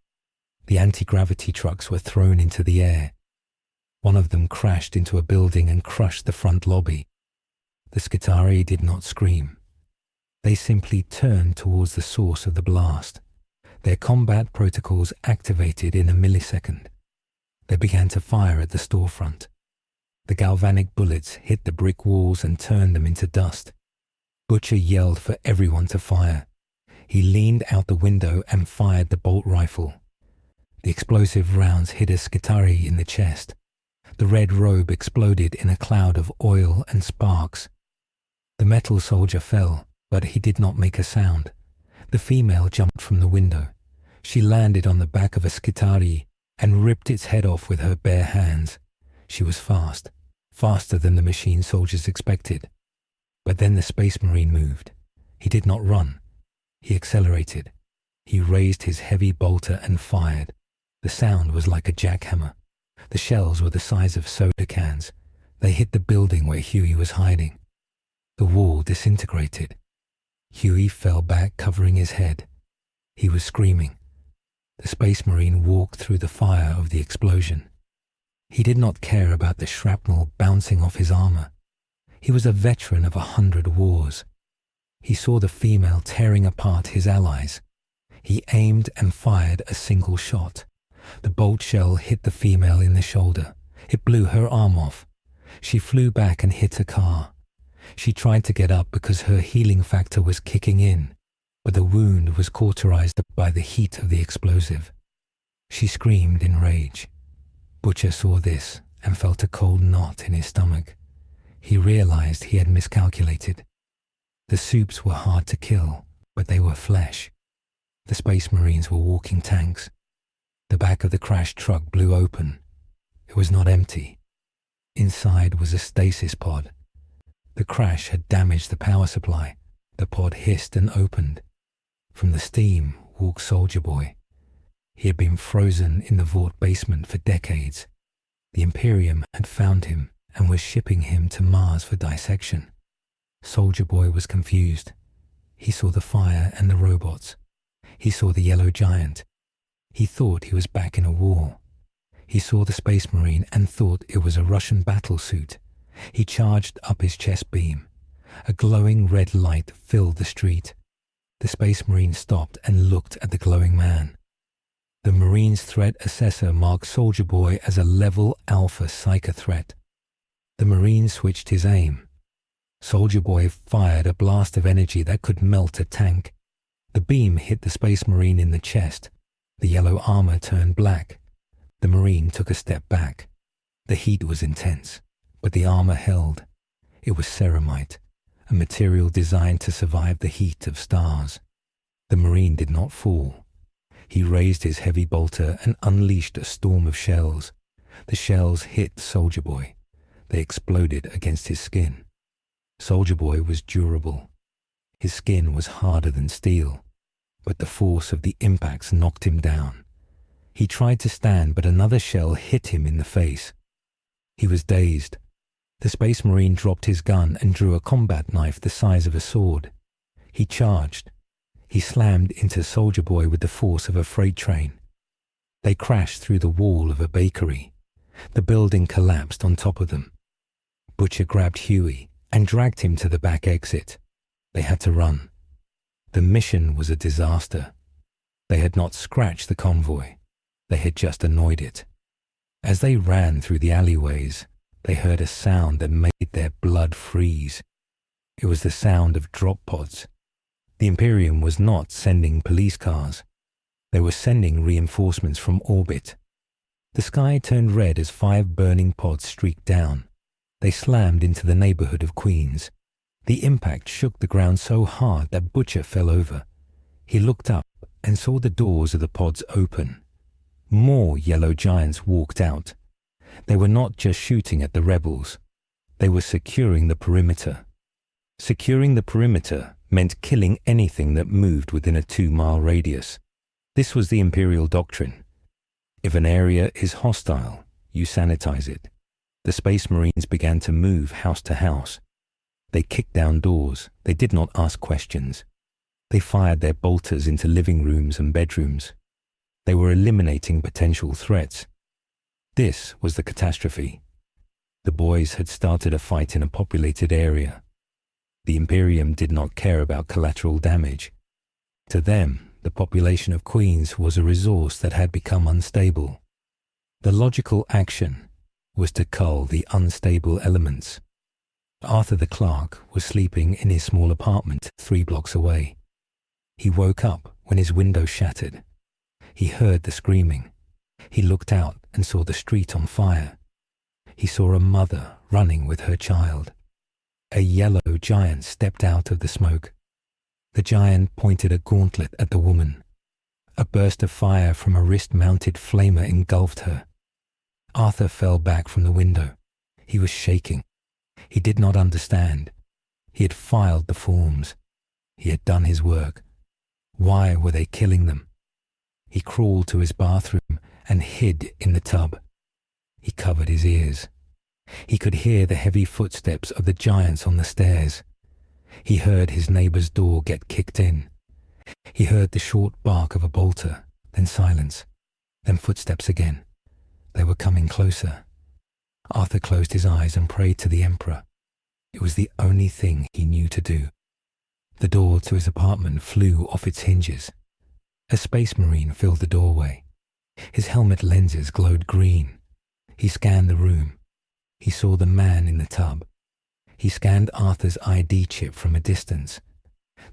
Speaker 1: The anti-gravity trucks were thrown into the air. One of them crashed into a building and crushed the front lobby. The Skitarii did not scream. They simply turned towards the source of the blast. Their combat protocols activated in a millisecond. They began to fire at the storefront. The galvanic bullets hit the brick walls and turned them into dust. Butcher yelled for everyone to fire. He leaned out the window and fired the bolt rifle. The explosive rounds hit a Skitarii in the chest. The red robe exploded in a cloud of oil and sparks. The metal soldier fell, but he did not make a sound. The female jumped from the window. She landed on the back of a Skitarii and ripped its head off with her bare hands. She was fast, faster than the machine soldiers expected. But then the Space Marine moved. He did not run. He accelerated. He raised his heavy bolter and fired. The sound was like a jackhammer. The shells were the size of soda cans. They hit the building where Hughie was hiding. The wall disintegrated. Hughie fell back, covering his head. He was screaming. The Space Marine walked through the fire of the explosion. He did not care about the shrapnel bouncing off his armor. He was a veteran of 100 wars. He saw the female tearing apart his allies. He aimed and fired a single shot. The bolt shell hit the female in the shoulder. It blew her arm off. She flew back and hit a car. She tried to get up because her healing factor was kicking in, but the wound was cauterized by the heat of the explosive. She screamed in rage. Butcher saw this and felt a cold knot in his stomach. He realized he had miscalculated. The soups were hard to kill, but they were flesh. The Space Marines were walking tanks. The back of the crashed truck blew open. It was not empty. Inside was a stasis pod. The crash had damaged the power supply. The pod hissed and opened. From the steam walked Soldier Boy. He had been frozen in the Vought basement for decades. The Imperium had found him and was shipping him to Mars for dissection. Soldier Boy was confused. He saw the fire and the robots. He saw the yellow giant. He thought he was back in a war. He saw the Space Marine and thought it was a Russian battlesuit. He charged up his chest beam. A glowing red light filled the street. The Space Marine stopped and looked at the glowing man. The Marine's threat assessor marked Soldier Boy as a level alpha psycho threat. The Marine switched his aim. Soldier Boy fired a blast of energy that could melt a tank. The beam hit the Space Marine in the chest. The yellow armor turned black. The Marine took a step back. The heat was intense, but the armor held. It was ceramite, a material designed to survive the heat of stars. The Marine did not fall. He raised his heavy bolter and unleashed a storm of shells. The shells hit Soldier Boy. They exploded against his skin. Soldier Boy was durable. His skin was harder than steel, but the force of the impacts knocked him down. He tried to stand, but another shell hit him in the face. He was dazed. The Space Marine dropped his gun and drew a combat knife the size of a sword. He charged. He slammed into Soldier Boy with the force of a freight train. They crashed through the wall of a bakery. The building collapsed on top of them. Butcher grabbed Hughie and dragged him to the back exit. They had to run. The mission was a disaster. They had not scratched the convoy. They had just annoyed it. As they ran through the alleyways, they heard a sound that made their blood freeze. It was the sound of drop pods. The Imperium was not sending police cars. They were sending reinforcements from orbit. The sky turned red as 5 burning pods streaked down. They slammed into the neighborhood of Queens. The impact shook the ground so hard that Butcher fell over. He looked up and saw the doors of the pods open. More yellow giants walked out. They were not just shooting at the rebels. They were securing the perimeter. Securing the perimeter meant killing anything that moved within a 2-mile radius. This was the Imperial doctrine. If an area is hostile, you sanitize it. The Space Marines began to move house to house. They kicked down doors. They did not ask questions. They fired their bolters into living rooms and bedrooms. They were eliminating potential threats. This was the catastrophe. The boys had started a fight in a populated area. The Imperium did not care about collateral damage. To them, the population of Queens was a resource that had become unstable. The logical action was to cull the unstable elements. Arthur the clerk was sleeping in his small apartment 3 blocks away. He woke up when his window shattered. He heard the screaming. He looked out and saw the street on fire. He saw a mother running with her child. A yellow giant stepped out of the smoke. The giant pointed a gauntlet at the woman. A burst of fire from a wrist-mounted flamer engulfed her. Arthur fell back from the window. He was shaking. He did not understand. He had filed the forms. He had done his work. Why were they killing them? He crawled to his bathroom and hid in the tub. He covered his ears. He could hear the heavy footsteps of the giants on the stairs. He heard his neighbor's door get kicked in. He heard the short bark of a bolter, then silence, then footsteps again. They were coming closer. Arthur closed his eyes and prayed to the Emperor. It was the only thing he knew to do. The door to his apartment flew off its hinges. A space marine filled the doorway. His helmet lenses glowed green. He scanned the room. He saw the man in the tub. He scanned Arthur's ID chip from a distance.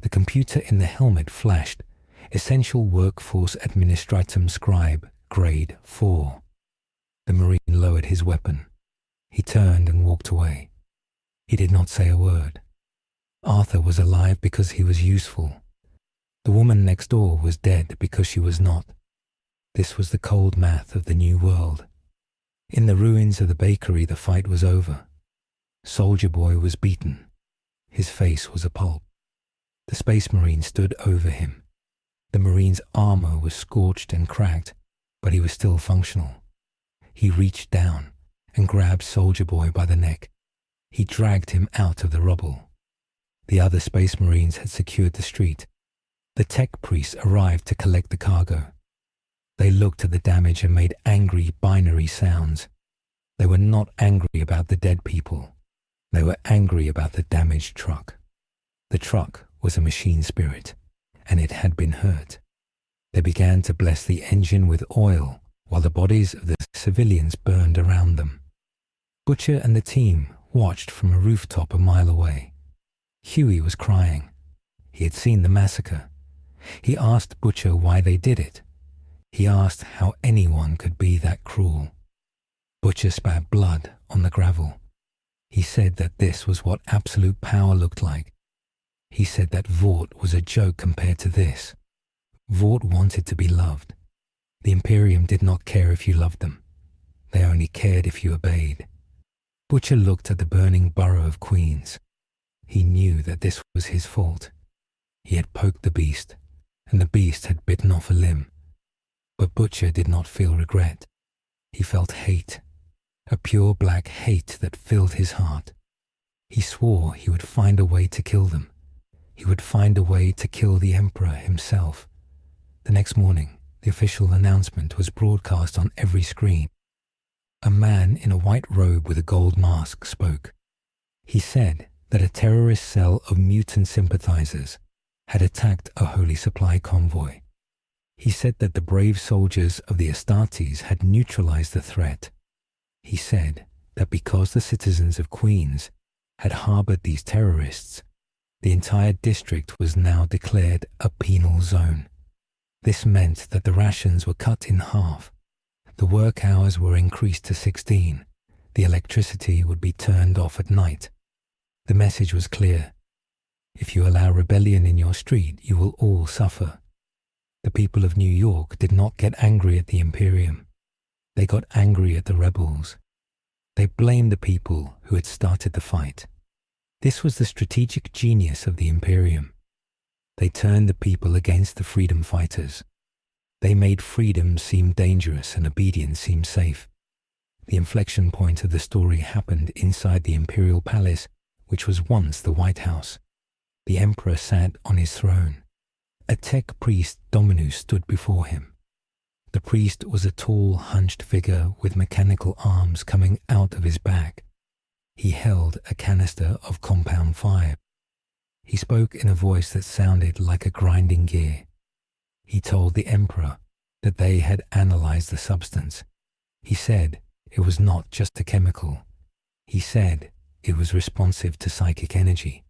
Speaker 1: The computer in the helmet flashed, Essential Workforce Administratum Scribe, Grade 4. The Marine lowered his weapon. He turned and walked away. He did not say a word. Arthur was alive because he was useful. The woman next door was dead because she was not. This was the cold math of the new world. In the ruins of the bakery, the fight was over. Soldier Boy was beaten. His face was a pulp. The Space Marine stood over him. The Marine's armor was scorched and cracked, but he was still functional. He reached down and grabbed Soldier Boy by the neck. He dragged him out of the rubble. The other Space Marines had secured the street. The tech priests arrived to collect the cargo. They looked at the damage and made angry binary sounds. They were not angry about the dead people. They were angry about the damaged truck. The truck was a machine spirit, and it had been hurt. They began to bless the engine with oil while the bodies of the civilians burned around them. Butcher and the team watched from a rooftop a mile away. Hughie was crying. He had seen the massacre. He asked Butcher why they did it. He asked how anyone could be that cruel. Butcher spat blood on the gravel. He said that this was what absolute power looked like. He said that Vought was a joke compared to this. Vought wanted to be loved. The Imperium did not care if you loved them. They only cared if you obeyed. Butcher looked at the burning borough of Queens. He knew that this was his fault. He had poked the beast, and the beast had bitten off a limb. But Butcher did not feel regret. He felt hate, a pure black hate that filled his heart. He swore he would find a way to kill them. He would find a way to kill the Emperor himself. The next morning, the official announcement was broadcast on every screen. A man in a white robe with a gold mask spoke. He said that a terrorist cell of mutant sympathizers had attacked a holy supply convoy. He said that the brave soldiers of the Astartes had neutralized the threat. He said that because the citizens of Queens had harbored these terrorists, the entire district was now declared a penal zone. This meant that the rations were cut in half. The work hours were increased to 16. The electricity would be turned off at night. The message was clear. If you allow rebellion in your street, you will all suffer. The people of New York did not get angry at the Imperium. They got angry at the rebels. They blamed the people who had started the fight. This was the strategic genius of the Imperium. They turned the people against the freedom fighters. They made freedom seem dangerous and obedience seem safe. The inflection point of the story happened inside the Imperial Palace, which was once the White House. The Emperor sat on his throne. A tech priest, Dominus, stood before him. The priest was a tall, hunched figure with mechanical arms coming out of his back. He held a canister of Compound V. He spoke in a voice that sounded like a grinding gear. He told the Emperor that they had analyzed the substance. He said it was not just a chemical. He said it was responsive to psychic energy.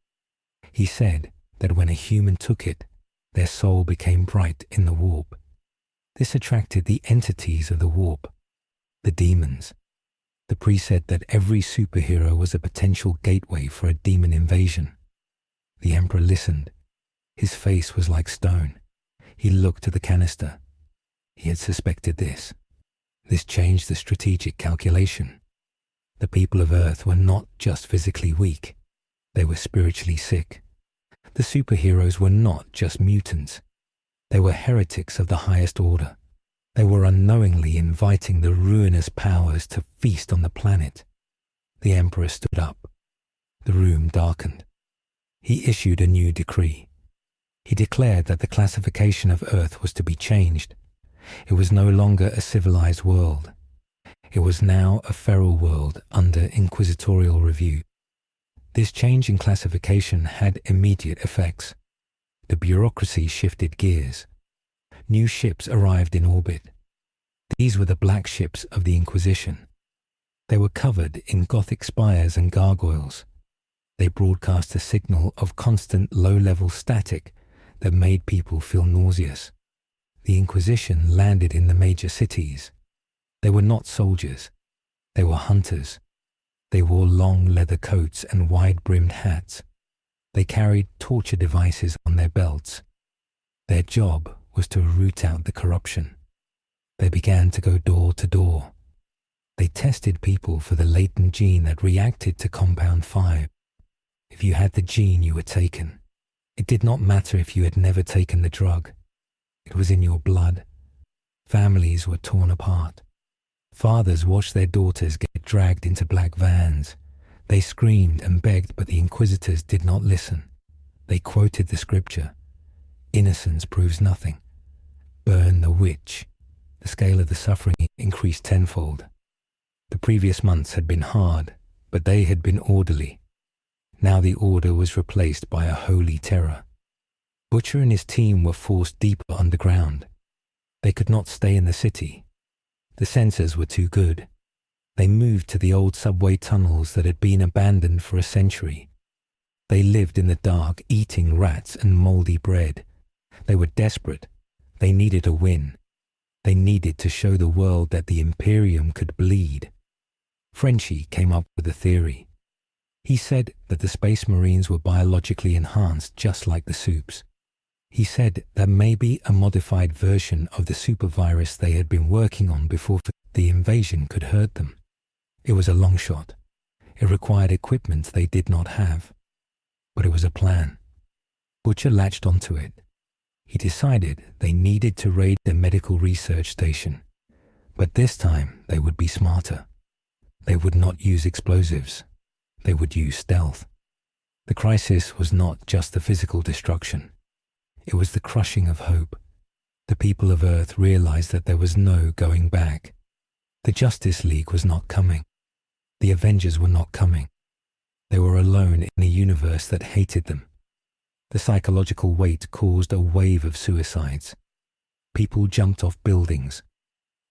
Speaker 1: He said that when a human took it, their soul became bright in the warp. This attracted the entities of the warp, the demons. The priest said that every superhero was a potential gateway for a demon invasion. The Emperor listened. His face was like stone. He looked at the canister. He had suspected this. This changed the strategic calculation. The people of Earth were not just physically weak. They were spiritually sick. The superheroes were not just mutants. They were heretics of the highest order. They were unknowingly inviting the ruinous powers to feast on the planet. The Emperor stood up. The room darkened. He issued a new decree. He declared that the classification of Earth was to be changed. It was no longer a civilized world. It was now a feral world under inquisitorial review. This change in classification had immediate effects. The bureaucracy shifted gears. New ships arrived in orbit. These were the black ships of the Inquisition. They were covered in Gothic spires and gargoyles. They broadcast a signal of constant low-level static that made people feel nauseous. The Inquisition landed in the major cities. They were not soldiers. They were hunters. They wore long leather coats and wide-brimmed hats. They carried torture devices on their belts. Their job was to root out the corruption. They began to go door to door. They tested people for the latent gene that reacted to Compound V. If you had the gene, you were taken. It did not matter if you had never taken the drug. It was in your blood. Families were torn apart. Fathers watched their daughters get dragged into black vans. They screamed and begged, but the inquisitors did not listen. They quoted the scripture. Innocence proves nothing. Burn the witch. The scale of the suffering increased tenfold. The previous months had been hard, but they had been orderly. Now the order was replaced by a holy terror. Butcher and his team were forced deeper underground. They could not stay in the city. The sensors were too good. They moved to the old subway tunnels that had been abandoned for a century. They lived in the dark, eating rats and moldy bread. They were desperate. They needed a win. They needed to show the world that the Imperium could bleed. Frenchie came up with a theory. He said that the Space Marines were biologically enhanced just like the Supes. He said that maybe a modified version of the supervirus they had been working on before the invasion could hurt them. It was a long shot. It required equipment they did not have. But it was a plan. Butcher latched onto it. He decided they needed to raid the medical research station. But this time they would be smarter. They would not use explosives. They would use stealth. The crisis was not just the physical destruction. It was the crushing of hope. The people of Earth realized that there was no going back. The Justice League was not coming. The Avengers were not coming. They were alone in a universe that hated them. The psychological weight caused a wave of suicides. People jumped off buildings.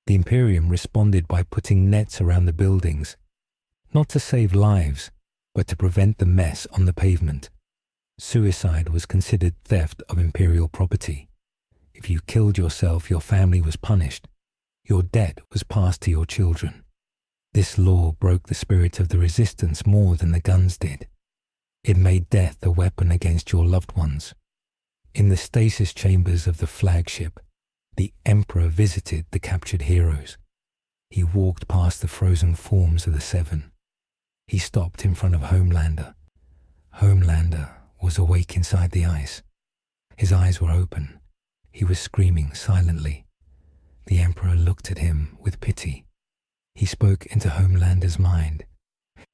Speaker 1: The Imperium responded by putting nets around the buildings, not to save lives, but to prevent the mess on the pavement. Suicide was considered theft of Imperial property. If you killed yourself, your family was punished. Your debt was passed to your children. This law broke the spirit of the resistance more than the guns did. It made death a weapon against your loved ones. In the stasis chambers of the flagship, the Emperor visited the captured heroes. He walked past the frozen forms of the Seven. He stopped in front of Homelander. Homelander was awake inside the ice. His eyes were open. He was screaming silently. The Emperor looked at him with pity. He spoke into Homelander's mind.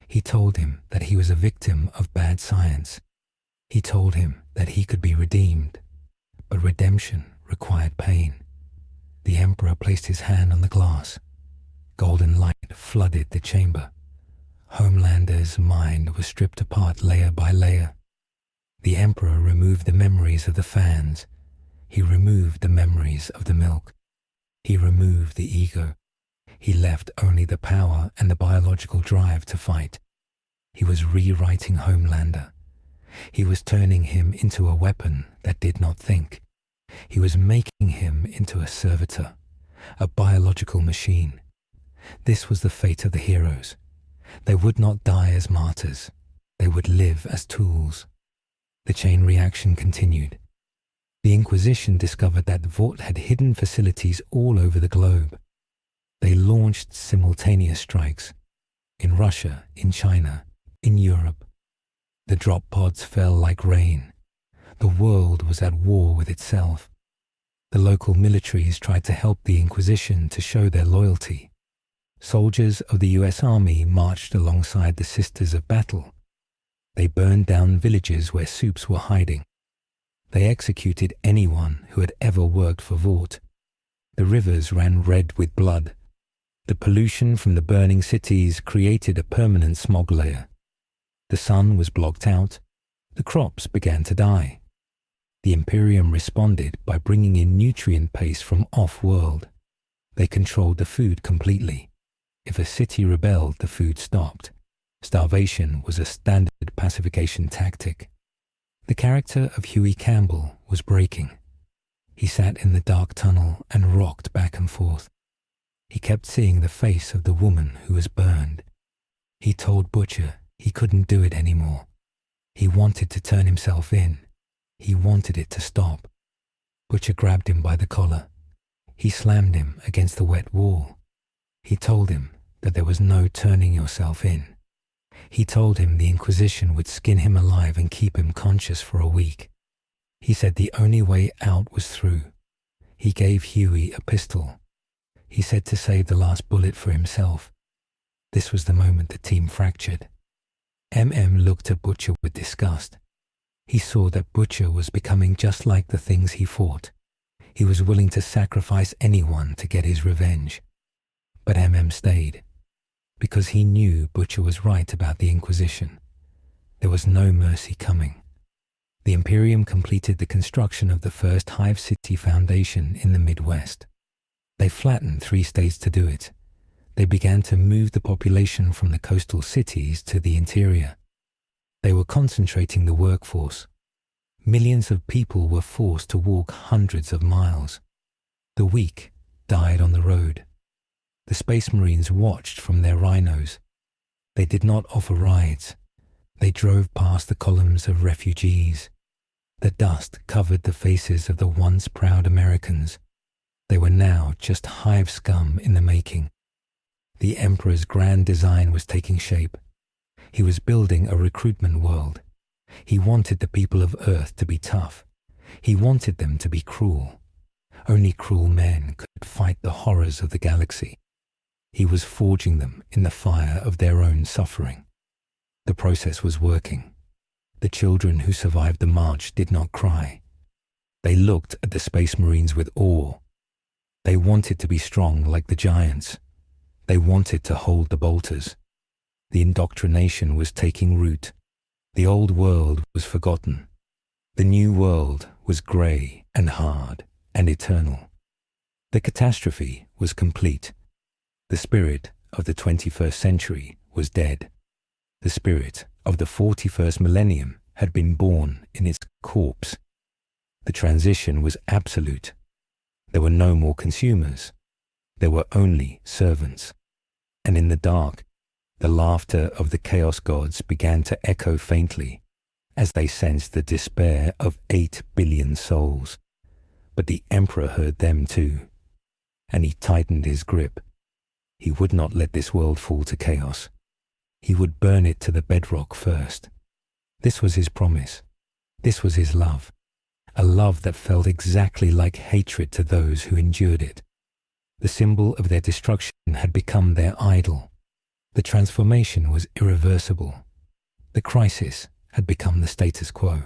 Speaker 1: He told him that he was a victim of bad science. He told him that he could be redeemed, but redemption required pain. The Emperor placed his hand on the glass. Golden light flooded the chamber. Homelander's mind was stripped apart layer by layer. The Emperor removed the memories of the fans. He removed the memories of the milk. He removed the ego. He left only the power and the biological drive to fight. He was rewriting Homelander. He was turning him into a weapon that did not think. He was making him into a servitor, a biological machine. This was the fate of the heroes. They would not die as martyrs. They would live as tools. The chain reaction continued. The Inquisition discovered that Vought had hidden facilities all over the globe. They launched simultaneous strikes in Russia, in China, in Europe. The drop pods fell like rain. The world was at war with itself. The local militaries tried to help the Inquisition to show their loyalty. Soldiers of the US Army marched alongside the Sisters of Battle. They burned down villages where soups were hiding. They executed anyone who had ever worked for Vought. The rivers ran red with blood. The pollution from the burning cities created a permanent smog layer. The sun was blocked out. The crops began to die. The Imperium responded by bringing in nutrient paste from off-world. They controlled the food completely. If a city rebelled, the food stopped. Starvation was a standard pacification tactic. The character of Hughie Campbell was breaking. He sat in the dark tunnel and rocked back and forth. He kept seeing the face of the woman who was burned. He told Butcher he couldn't do it anymore. He wanted to turn himself in. He wanted it to stop. Butcher grabbed him by the collar. He slammed him against the wet wall. He told him that there was no turning yourself in. He told him the Inquisition would skin him alive and keep him conscious for a week. He said the only way out was through. He gave Hughie a pistol. He said to save the last bullet for himself. This was the moment the team fractured. MM looked at Butcher with disgust. He saw that Butcher was becoming just like the things he fought. He was willing to sacrifice anyone to get his revenge. But MM stayed, because he knew Butcher was right about the Inquisition. There was no mercy coming. The Imperium completed the construction of the first Hive City Foundation in the Midwest. They flattened 3 states to do it. They began to move the population from the coastal cities to the interior. They were concentrating the workforce. Millions of people were forced to walk hundreds of miles. The weak died on the road. The Space Marines watched from their rhinos. They did not offer rides. They drove past the columns of refugees. The dust covered the faces of the once proud Americans. They were now just hive scum in the making. The Emperor's grand design was taking shape. He was building a recruitment world. He wanted the people of Earth to be tough. He wanted them to be cruel. Only cruel men could fight the horrors of the galaxy. He was forging them in the fire of their own suffering. The process was working. The children who survived the march did not cry. They looked at the Space Marines with awe. They wanted to be strong like the giants. They wanted to hold the bolters. The indoctrination was taking root. The old world was forgotten. The new world was grey and hard and eternal. The catastrophe was complete. The spirit of the 21st century was dead. The spirit of the 41st millennium had been born in its corpse. The transition was absolute. There were no more consumers. There were only servants. And in the dark, the laughter of the Chaos Gods began to echo faintly as they sensed the despair of 8 billion souls. But the Emperor heard them too, and he tightened his grip. He would not let this world fall to chaos. He would burn it to the bedrock first. This was his promise. This was his love. A love that felt exactly like hatred to those who endured it. The symbol of their destruction had become their idol. The transformation was irreversible. The crisis had become the status quo.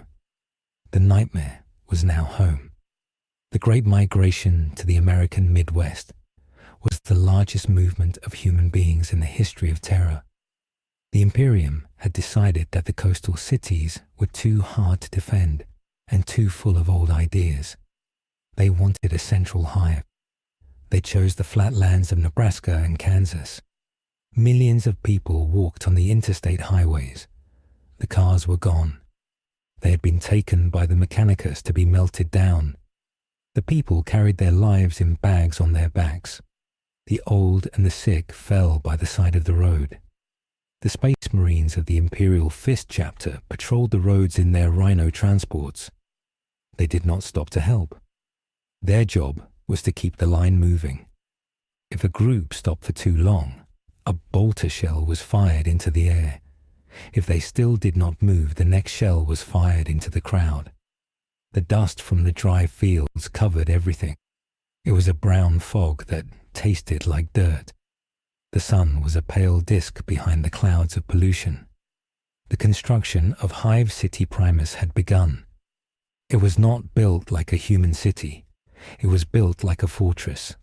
Speaker 1: The nightmare was now home. The Great Migration to the American Midwest was the largest movement of human beings in the history of terror. The Imperium had decided that the coastal cities were too hard to defend and too full of old ideas. They wanted a central hive. They chose the flatlands of Nebraska and Kansas. Millions of people walked on the interstate highways. The cars were gone. They had been taken by the Mechanicus to be melted down. The people carried their lives in bags on their backs. The old and the sick fell by the side of the road. The Space Marines of the Imperial Fist chapter patrolled the roads in their rhino transports. They did not stop to help. Their job was to keep the line moving. If a group stopped for too long, a bolter shell was fired into the air. If they still did not move, the next shell was fired into the crowd. The dust from the dry fields covered everything. It was a brown fog that tasted like dirt. The sun was a pale disk behind the clouds of pollution. The construction of Hive City Primus had begun. It was not built like a human city. It was built like a fortress.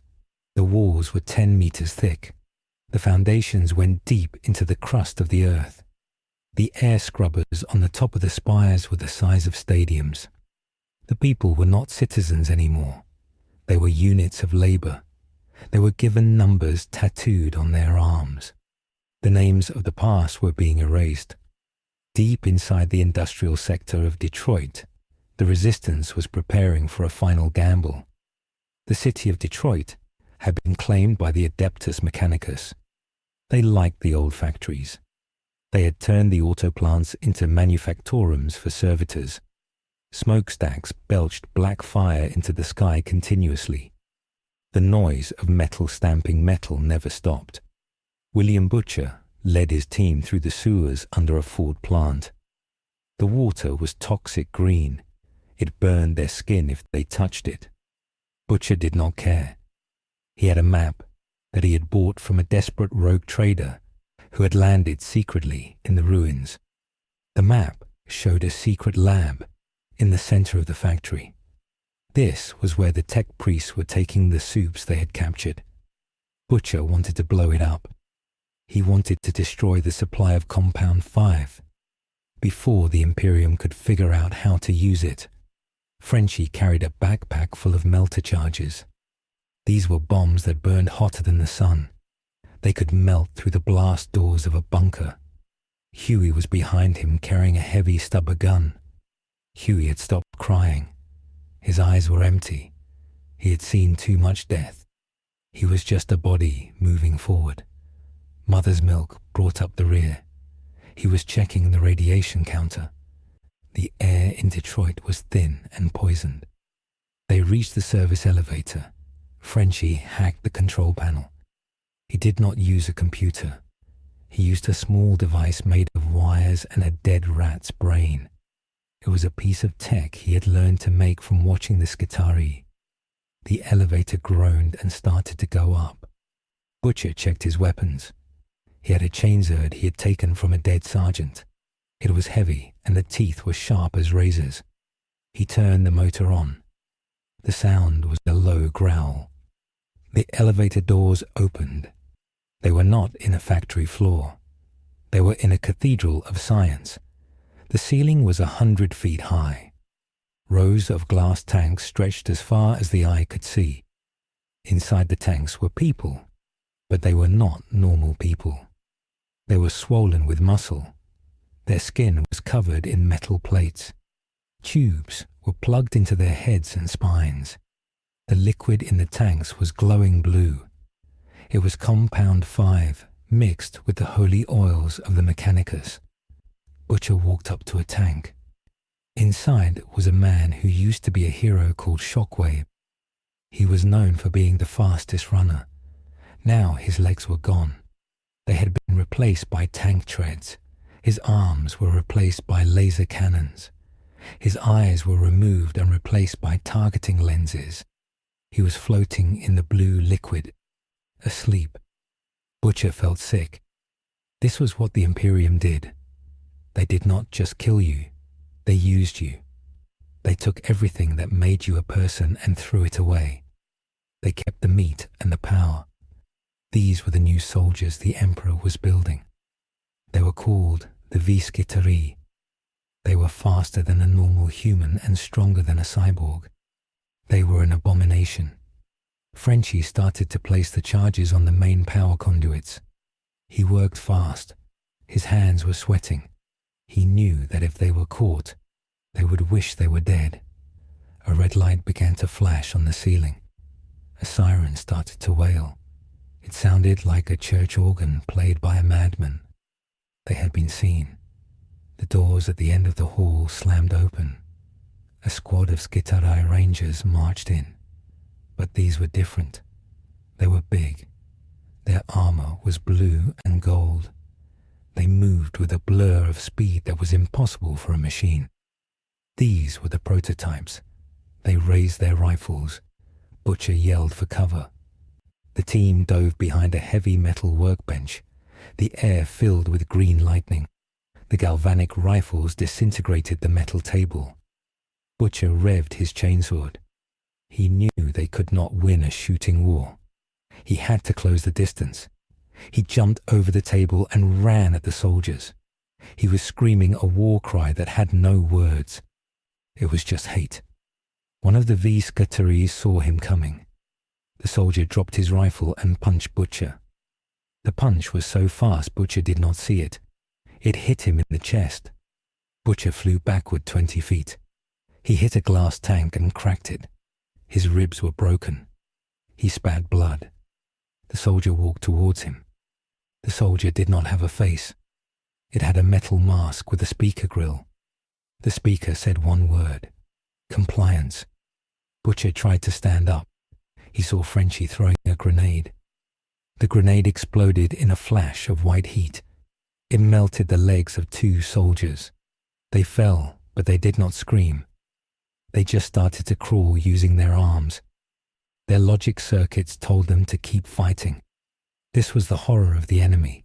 Speaker 1: The walls were 10 meters thick. The foundations went deep into the crust of the earth. The air scrubbers on the top of the spires were the size of stadiums. The people were not citizens anymore. They were units of labor. They were given numbers tattooed on their arms. The names of the past were being erased. Deep inside the industrial sector of Detroit, the resistance was preparing for a final gamble. The city of Detroit had been claimed by the Adeptus Mechanicus. They liked the old factories. They had turned the auto plants into manufactorums for servitors. Smokestacks belched black fire into the sky continuously. The noise of metal stamping metal never stopped. William Butcher led his team through the sewers under a Ford plant. The water was toxic green. It burned their skin if they touched it. Butcher did not care. He had a map that he had bought from a desperate rogue trader who had landed secretly in the ruins. The map showed a secret lab in the center of the factory. This was where the tech priests were taking the soups they had captured. Butcher wanted to blow it up. He wanted to destroy the supply of Compound V before the Imperium could figure out how to use it. Frenchie carried a backpack full of melter charges. These were bombs that burned hotter than the sun. They could melt through the blast doors of a bunker. Hughie was behind him carrying a heavy stubber gun. Hughie had stopped crying. His eyes were empty. He had seen too much death. He was just a body moving forward. Mother's milk brought up the rear. He was checking the radiation counter. The air in Detroit was thin and poisoned. They reached the service elevator. Frenchie hacked the control panel. He did not use a computer. He used a small device made of wires and a dead rat's brain. It was a piece of tech he had learned to make from watching the Skitarii. The elevator groaned and started to go up. Butcher checked his weapons. He had a chainsaw he had taken from a dead sergeant. It was heavy and the teeth were sharp as razors. He turned the motor on. The sound was a low growl. The elevator doors opened. They were not in a factory floor. They were in a cathedral of science. The ceiling was 100 feet high. Rows of glass tanks stretched as far as the eye could see. Inside the tanks were people, but they were not normal people. They were swollen with muscle. Their skin was covered in metal plates. Tubes were plugged into their heads and spines. The liquid in the tanks was glowing blue. It was Compound V mixed with the holy oils of the Mechanicus. Butcher walked up to a tank. Inside was a man who used to be a hero called Shockwave. He was known for being the fastest runner. Now his legs were gone. They had been replaced by tank treads. His arms were replaced by laser cannons. His eyes were removed and replaced by targeting lenses. He was floating in the blue liquid, asleep. Butcher felt sick. This was what the Imperium did. They did not just kill you, they used you. They took everything that made you a person and threw it away. They kept the meat and the power. These were the new soldiers the Emperor was building. They were called the Skitarii. They were faster than a normal human and stronger than a cyborg. They were an abomination. Frenchie started to place the charges on the main power conduits. He worked fast. His hands were sweating. He knew that if they were caught, they would wish they were dead. A red light began to flash on the ceiling. A siren started to wail. It sounded like a church organ played by a madman. They had been seen. The doors at the end of the hall slammed open. A squad of Skitarii Rangers marched in. But these were different. They were big. Their armor was blue and gold. They moved with a blur of speed that was impossible for a machine. These were the prototypes. They raised their rifles. Butcher yelled for cover. The team dove behind a heavy metal workbench. The air filled with green lightning. The galvanic rifles disintegrated the metal table. Butcher revved his chainsword. He knew they could not win a shooting war. He had to close the distance. He jumped over the table and ran at the soldiers. He was screaming a war cry that had no words. It was just hate. One of the V-Scutteries saw him coming. The soldier dropped his rifle and punched Butcher. The punch was so fast Butcher did not see it. It hit him in the chest. Butcher flew backward 20 feet. He hit a glass tank and cracked it. His ribs were broken. He spat blood. The soldier walked towards him. The soldier did not have a face. It had a metal mask with a speaker grill. The speaker said one word: compliance. Butcher tried to stand up. He saw Frenchie throwing a grenade. The grenade exploded in a flash of white heat. It melted the legs of 2 soldiers. They fell, but they did not scream. They just started to crawl using their arms. Their logic circuits told them to keep fighting. This was the horror of the enemy.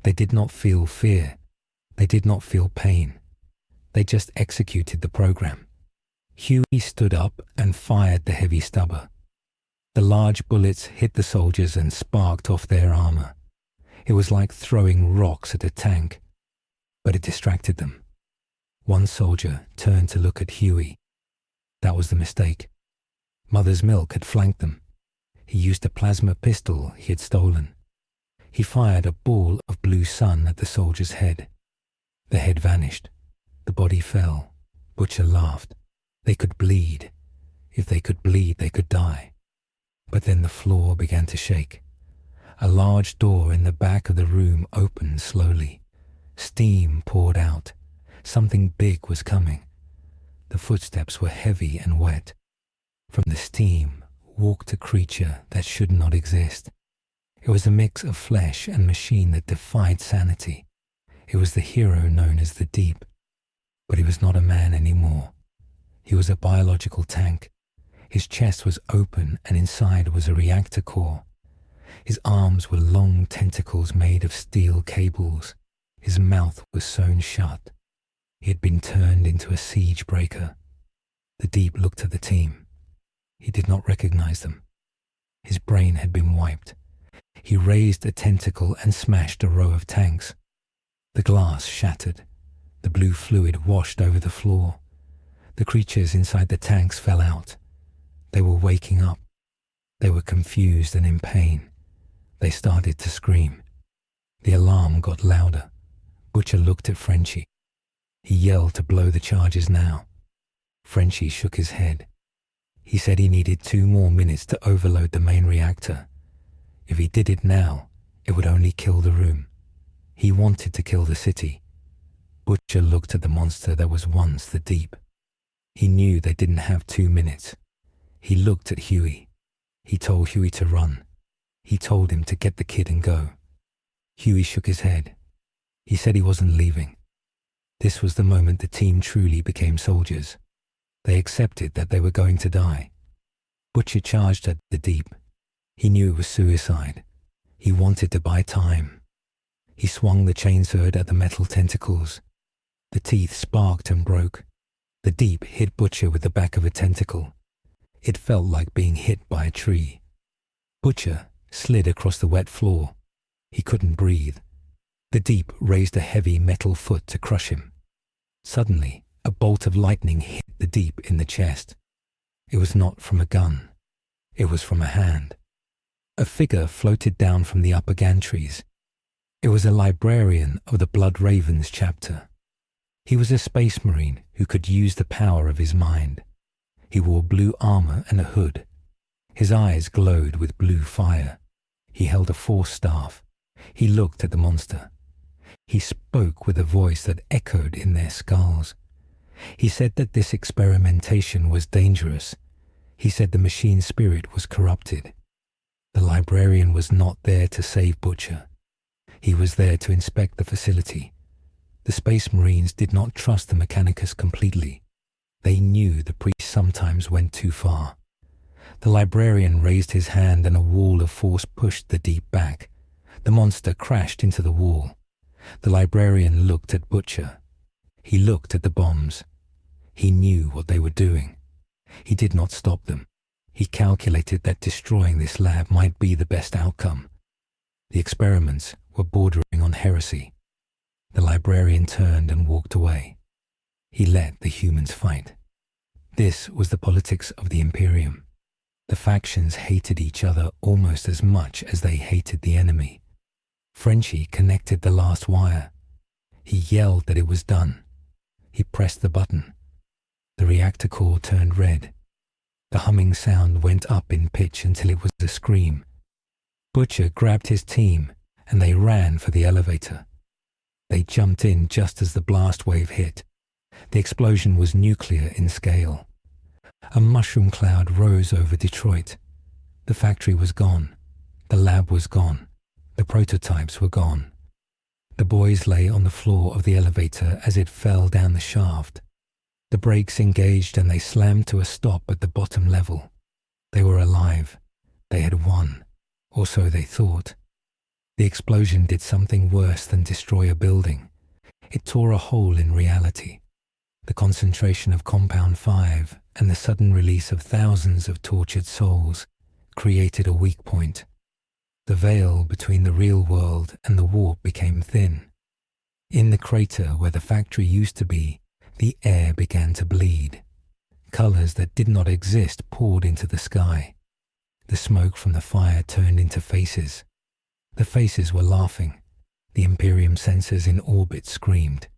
Speaker 1: They did not feel fear. They did not feel pain. They just executed the program. Hughie stood up and fired the heavy stubber. The large bullets hit the soldiers and sparked off their armor. It was like throwing rocks at a tank, but it distracted them. One soldier turned to look at Hughie. That was the mistake. Mother's Milk had flanked them. He used a plasma pistol he had stolen. He fired a ball of blue sun at the soldier's head. The head vanished. The body fell. Butcher laughed. They could bleed. If they could bleed, they could die. But then the floor began to shake. A large door in the back of the room opened slowly. Steam poured out. Something big was coming. The footsteps were heavy and wet. From the steam walked a creature that should not exist. It was a mix of flesh and machine that defied sanity. It was the hero known as the Deep. But he was not a man anymore. He was a biological tank. His chest was open and inside was a reactor core. His arms were long tentacles made of steel cables. His mouth was sewn shut. He had been turned into a siege breaker. The Deep looked at the team. He did not recognize them. His brain had been wiped. He raised a tentacle and smashed a row of tanks. The glass shattered. The blue fluid washed over the floor. The creatures inside the tanks fell out. They were waking up. They were confused and in pain. They started to scream. The alarm got louder. Butcher looked at Frenchie. He yelled to blow the charges now. Frenchie shook his head. He said he needed 2 more minutes to overload the main reactor. If he did it now, it would only kill the room. He wanted to kill the city. Butcher looked at the monster that was once the Deep. He knew they didn't have 2 minutes. He looked at Hughie. He told Hughie to run. He told him to get the kid and go. Hughie shook his head. He said he wasn't leaving. This was the moment the team truly became soldiers. They accepted that they were going to die. Butcher charged at the Deep. He knew it was suicide. He wanted to buy time. He swung the chainsword at the metal tentacles. The teeth sparked and broke. The Deep hit Butcher with the back of a tentacle. It felt like being hit by a tree. Butcher slid across the wet floor. He couldn't breathe. The Deep raised a heavy metal foot to crush him. Suddenly, a bolt of lightning hit the Deep in the chest. It was not from a gun. It was from a hand. A figure floated down from the upper gantries. It was a librarian of the Blood Ravens chapter. He was a space marine who could use the power of his mind. He wore blue armor and a hood. His eyes glowed with blue fire. He held a force staff. He looked at the monster. He spoke with a voice that echoed in their skulls. He said that this experimentation was dangerous. He said the machine spirit was corrupted. The librarian was not there to save Butcher. He was there to inspect the facility. The Space Marines did not trust the Mechanicus completely. They knew the priest sometimes went too far. The librarian raised his hand and a wall of force pushed the Deep back. The monster crashed into the wall. The librarian looked at Butcher. He looked at the bombs. He knew what they were doing. He did not stop them. He calculated that destroying this lab might be the best outcome. The experiments were bordering on heresy. The librarian turned and walked away. He let the humans fight. This was the politics of the Imperium. The factions hated each other almost as much as they hated the enemy. Frenchie connected the last wire. He yelled that it was done. He pressed the button. The reactor core turned red. The humming sound went up in pitch until it was a scream. Butcher grabbed his team and they ran for the elevator. They jumped in just as the blast wave hit. The explosion was nuclear in scale. A mushroom cloud rose over Detroit. The factory was gone. The lab was gone. The prototypes were gone. The boys lay on the floor of the elevator as it fell down the shaft. The brakes engaged and they slammed to a stop at the bottom level. They were alive. They had won, or so they thought. The explosion did something worse than destroy a building. It tore a hole in reality. The concentration of Compound V and the sudden release of thousands of tortured souls created a weak point. The veil between the real world and the warp became thin. In the crater where the factory used to be, the air began to bleed. Colors that did not exist poured into the sky. The smoke from the fire turned into faces. The faces were laughing. The Imperium sensors in orbit screamed.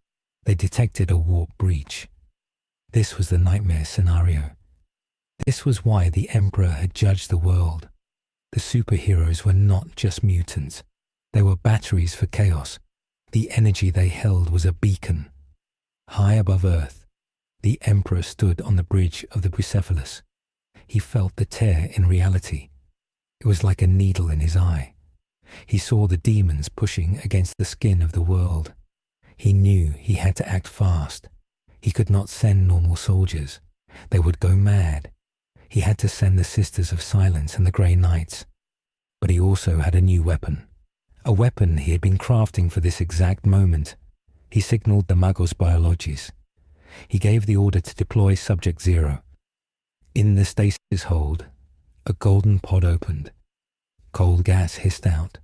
Speaker 1: They detected a warp breach. This was the nightmare scenario. This was why the Emperor had judged the world. The superheroes were not just mutants. They were batteries for chaos. The energy they held was a beacon. High above Earth, the Emperor stood on the bridge of the Bucephalus. He felt the tear in reality. It was like a needle in his eye. He saw the demons pushing against the skin of the world. He knew he had to act fast. He could not send normal soldiers. They would go mad. He had to send the Sisters of Silence and the Grey Knights. But he also had a new weapon. A weapon he had been crafting for this exact moment. He signaled the Magos Biologis. He gave the order to deploy Subject Zero. In the stasis hold, a golden pod opened. Cold gas hissed out.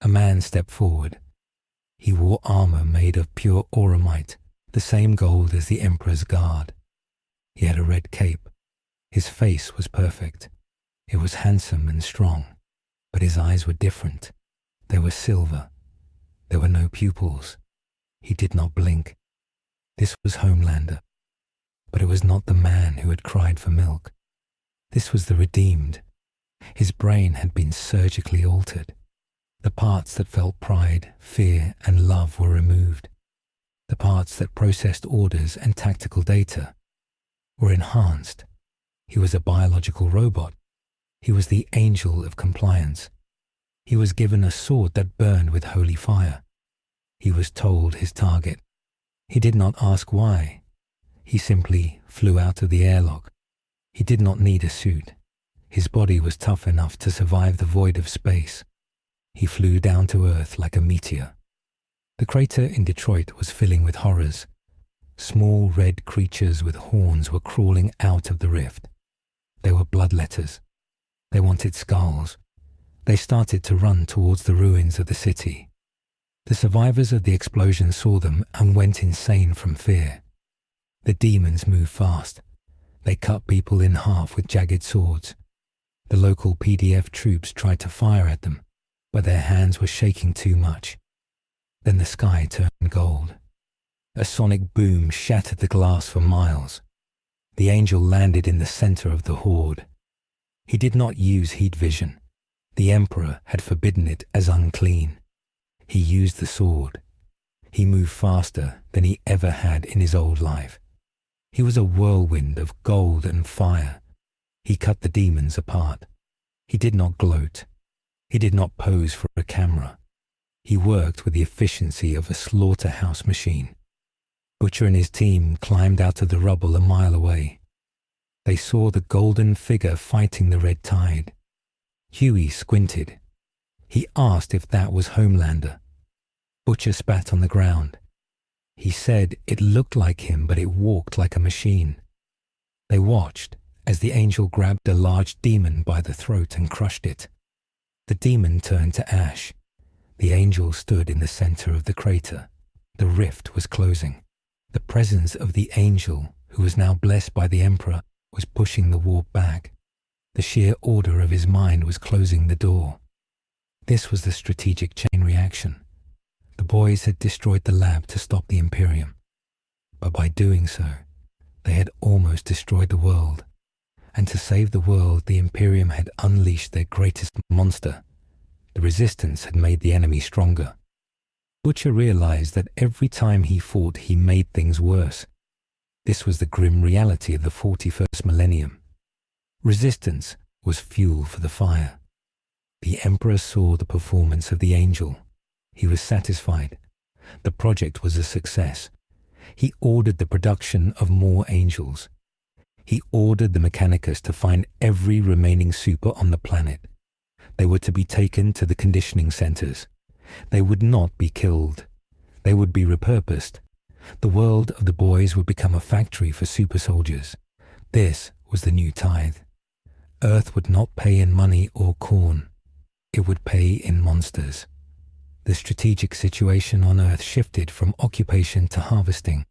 Speaker 1: A man stepped forward. He wore armor made of pure auramite, the same gold as the Emperor's guard. He had a red cape. His face was perfect. It was handsome and strong, but his eyes were different. They were silver. There were no pupils. He did not blink. This was Homelander. But it was not the man who had cried for milk. This was the redeemed. His brain had been surgically altered. The parts that felt pride, fear, and love were removed. The parts that processed orders and tactical data were enhanced. He was a biological robot. He was the angel of compliance. He was given a sword that burned with holy fire. He was told his target. He did not ask why. He simply flew out of the airlock. He did not need a suit. His body was tough enough to survive the void of space. He flew down to Earth like a meteor. The crater in Detroit was filling with horrors. Small red creatures with horns were crawling out of the rift. They were bloodletters. They wanted skulls. They started to run towards the ruins of the city. The survivors of the explosion saw them and went insane from fear. The demons moved fast. They cut people in half with jagged swords. The local PDF troops tried to fire at them, but their hands were shaking too much. Then the sky turned gold. A sonic boom shattered the glass for miles. The angel landed in the center of the horde. He did not use heat vision. The Emperor had forbidden it as unclean. He used the sword. He moved faster than he ever had in his old life. He was a whirlwind of gold and fire. He cut the demons apart. He did not gloat. He did not pose for a camera. He worked with the efficiency of a slaughterhouse machine. Butcher and his team climbed out of the rubble a mile away. They saw the golden figure fighting the red tide. Hughie squinted. He asked if that was Homelander. Butcher spat on the ground. He said it looked like him, but it walked like a machine. They watched as the angel grabbed a large demon by the throat and crushed it. The demon turned to ash. The angel stood in the center of the crater. The rift was closing. The presence of the angel, who was now blessed by the Emperor, was pushing the warp back. The sheer order of his mind was closing the door. This was the strategic chain reaction. The boys had destroyed the lab to stop the Imperium. But by doing so, they had almost destroyed the world. And to save the world, the Imperium had unleashed their greatest monster. The resistance had made the enemy stronger. Butcher realized that every time he fought, he made things worse. This was the grim reality of the 41st millennium. Resistance was fuel for the fire. The Emperor saw the performance of the angel. He was satisfied. The project was a success. He ordered the production of more angels. He ordered the Mechanicus to find every remaining super on the planet. They were to be taken to the conditioning centers. They would not be killed. They would be repurposed. The world of the boys would become a factory for super soldiers. This was the new tithe. Earth would not pay in money or corn. It would pay in monsters. The strategic situation on Earth shifted from occupation to harvesting.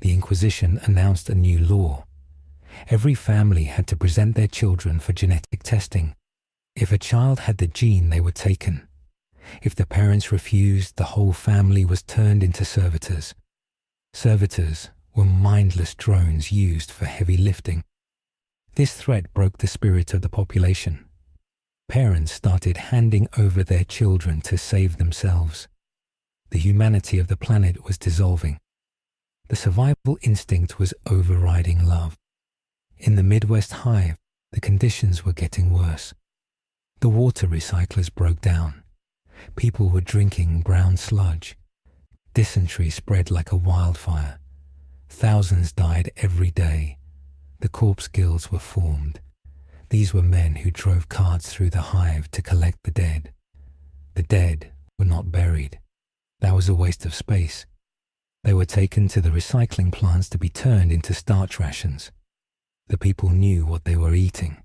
Speaker 1: The Inquisition announced a new law. Every family had to present their children for genetic testing. If a child had the gene, they were taken. If the parents refused, the whole family was turned into servitors. Servitors were mindless drones used for heavy lifting. This threat broke the spirit of the population. Parents started handing over their children to save themselves. The humanity of the planet was dissolving. The survival instinct was overriding love. In the Midwest hive, the conditions were getting worse. The water recyclers broke down. People were drinking brown sludge. Dysentery spread like a wildfire. Thousands died every day. The corpse guilds were formed. These were men who drove carts through the hive to collect the dead. The dead were not buried. That was a waste of space. They were taken to the recycling plants to be turned into starch rations. The people knew what they were eating.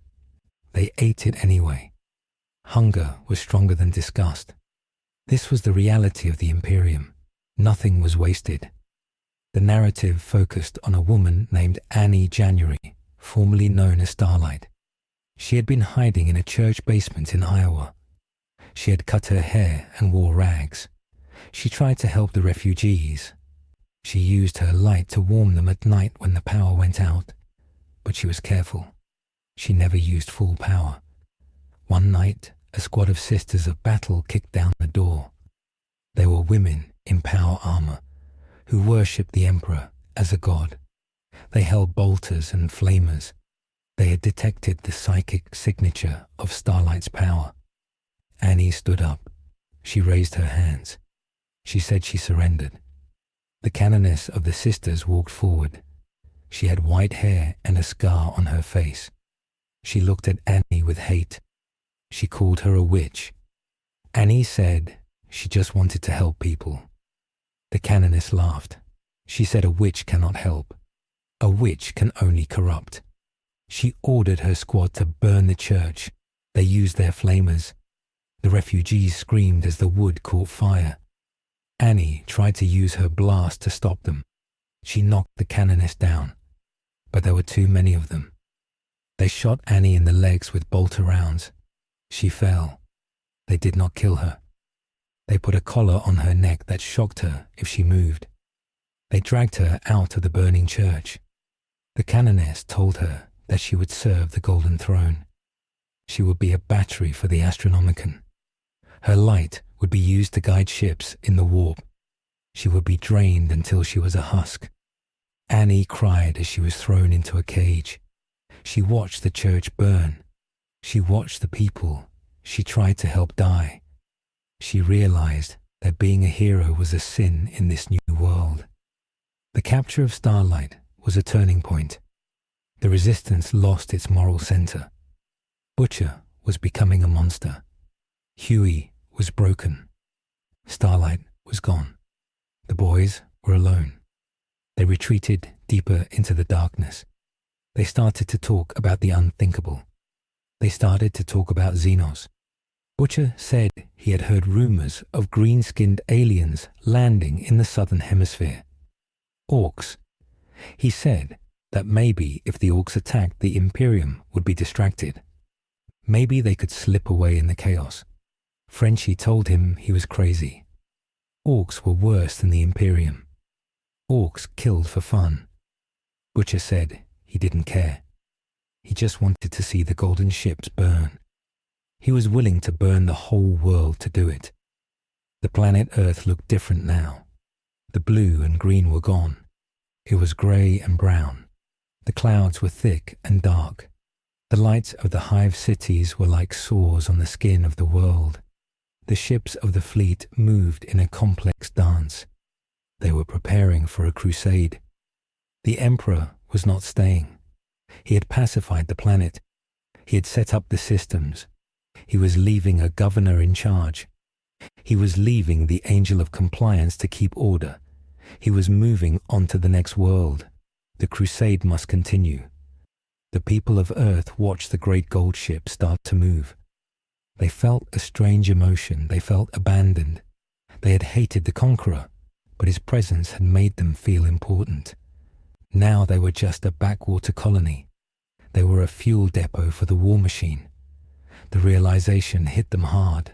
Speaker 1: They ate it anyway. Hunger was stronger than disgust. This was the reality of the Imperium. Nothing was wasted. The narrative focused on a woman named Annie January, formerly known as Starlight. She had been hiding in a church basement in Iowa. She had cut her hair and wore rags. She tried to help the refugees. She used her light to warm them at night when the power went out. But she was careful. She never used full power. One night, a squad of Sisters of Battle kicked down the door. They were women in power armor who worshipped the Emperor as a god. They held bolters and flamers. They had detected the psychic signature of Starlight's power. Annie stood up. She raised her hands. She said she surrendered. The canoness of the sisters walked forward. She had white hair and a scar on her face. She looked at Annie with hate. She called her a witch. Annie said she just wanted to help people. The canoness laughed. She said a witch cannot help. A witch can only corrupt. She ordered her squad to burn the church. They used their flamers. The refugees screamed as the wood caught fire. Annie tried to use her blast to stop them. She knocked the canoness down, but there were too many of them. They shot Annie in the legs with bolter rounds. She fell. They did not kill her. They put a collar on her neck that shocked her if she moved. They dragged her out of the burning church. The canoness told her that she would serve the Golden Throne. She would be a battery for the Astronomicon. Her light would be used to guide ships in the warp. She would be drained until she was a husk. Annie cried as she was thrown into a cage. She watched the church burn. She watched the people she tried to help die. She realized that being a hero was a sin in this new world. The capture of Starlight was a turning point. The resistance lost its moral center. Butcher was becoming a monster. Hughie was broken. Starlight was gone. The boys were alone. They retreated deeper into the darkness. They started to talk about the unthinkable. They started to talk about Xenos. Butcher said he had heard rumors of green-skinned aliens landing in the southern hemisphere. Orks. He said that maybe if the Orks attacked, the Imperium would be distracted. Maybe they could slip away in the chaos. Frenchie told him he was crazy. Orks were worse than the Imperium. Orks killed for fun. Butcher said he didn't care. He just wanted to see the golden ships burn. He was willing to burn the whole world to do it. The planet Earth looked different now. The blue and green were gone. It was grey and brown. The clouds were thick and dark. The lights of the hive cities were like sores on the skin of the world. The ships of the fleet moved in a complex dance. They were preparing for a crusade. The Emperor was not staying. He had pacified the planet. He had set up the systems. He was leaving a governor in charge. He was leaving the Angel of Compliance to keep order. He was moving on to the next world. The crusade must continue. The people of Earth watched the great gold ship start to move. They felt a strange emotion. They felt abandoned. They had hated the conqueror, but his presence had made them feel important. Now they were just a backwater colony. They were a fuel depot for the war machine. The realization hit them hard.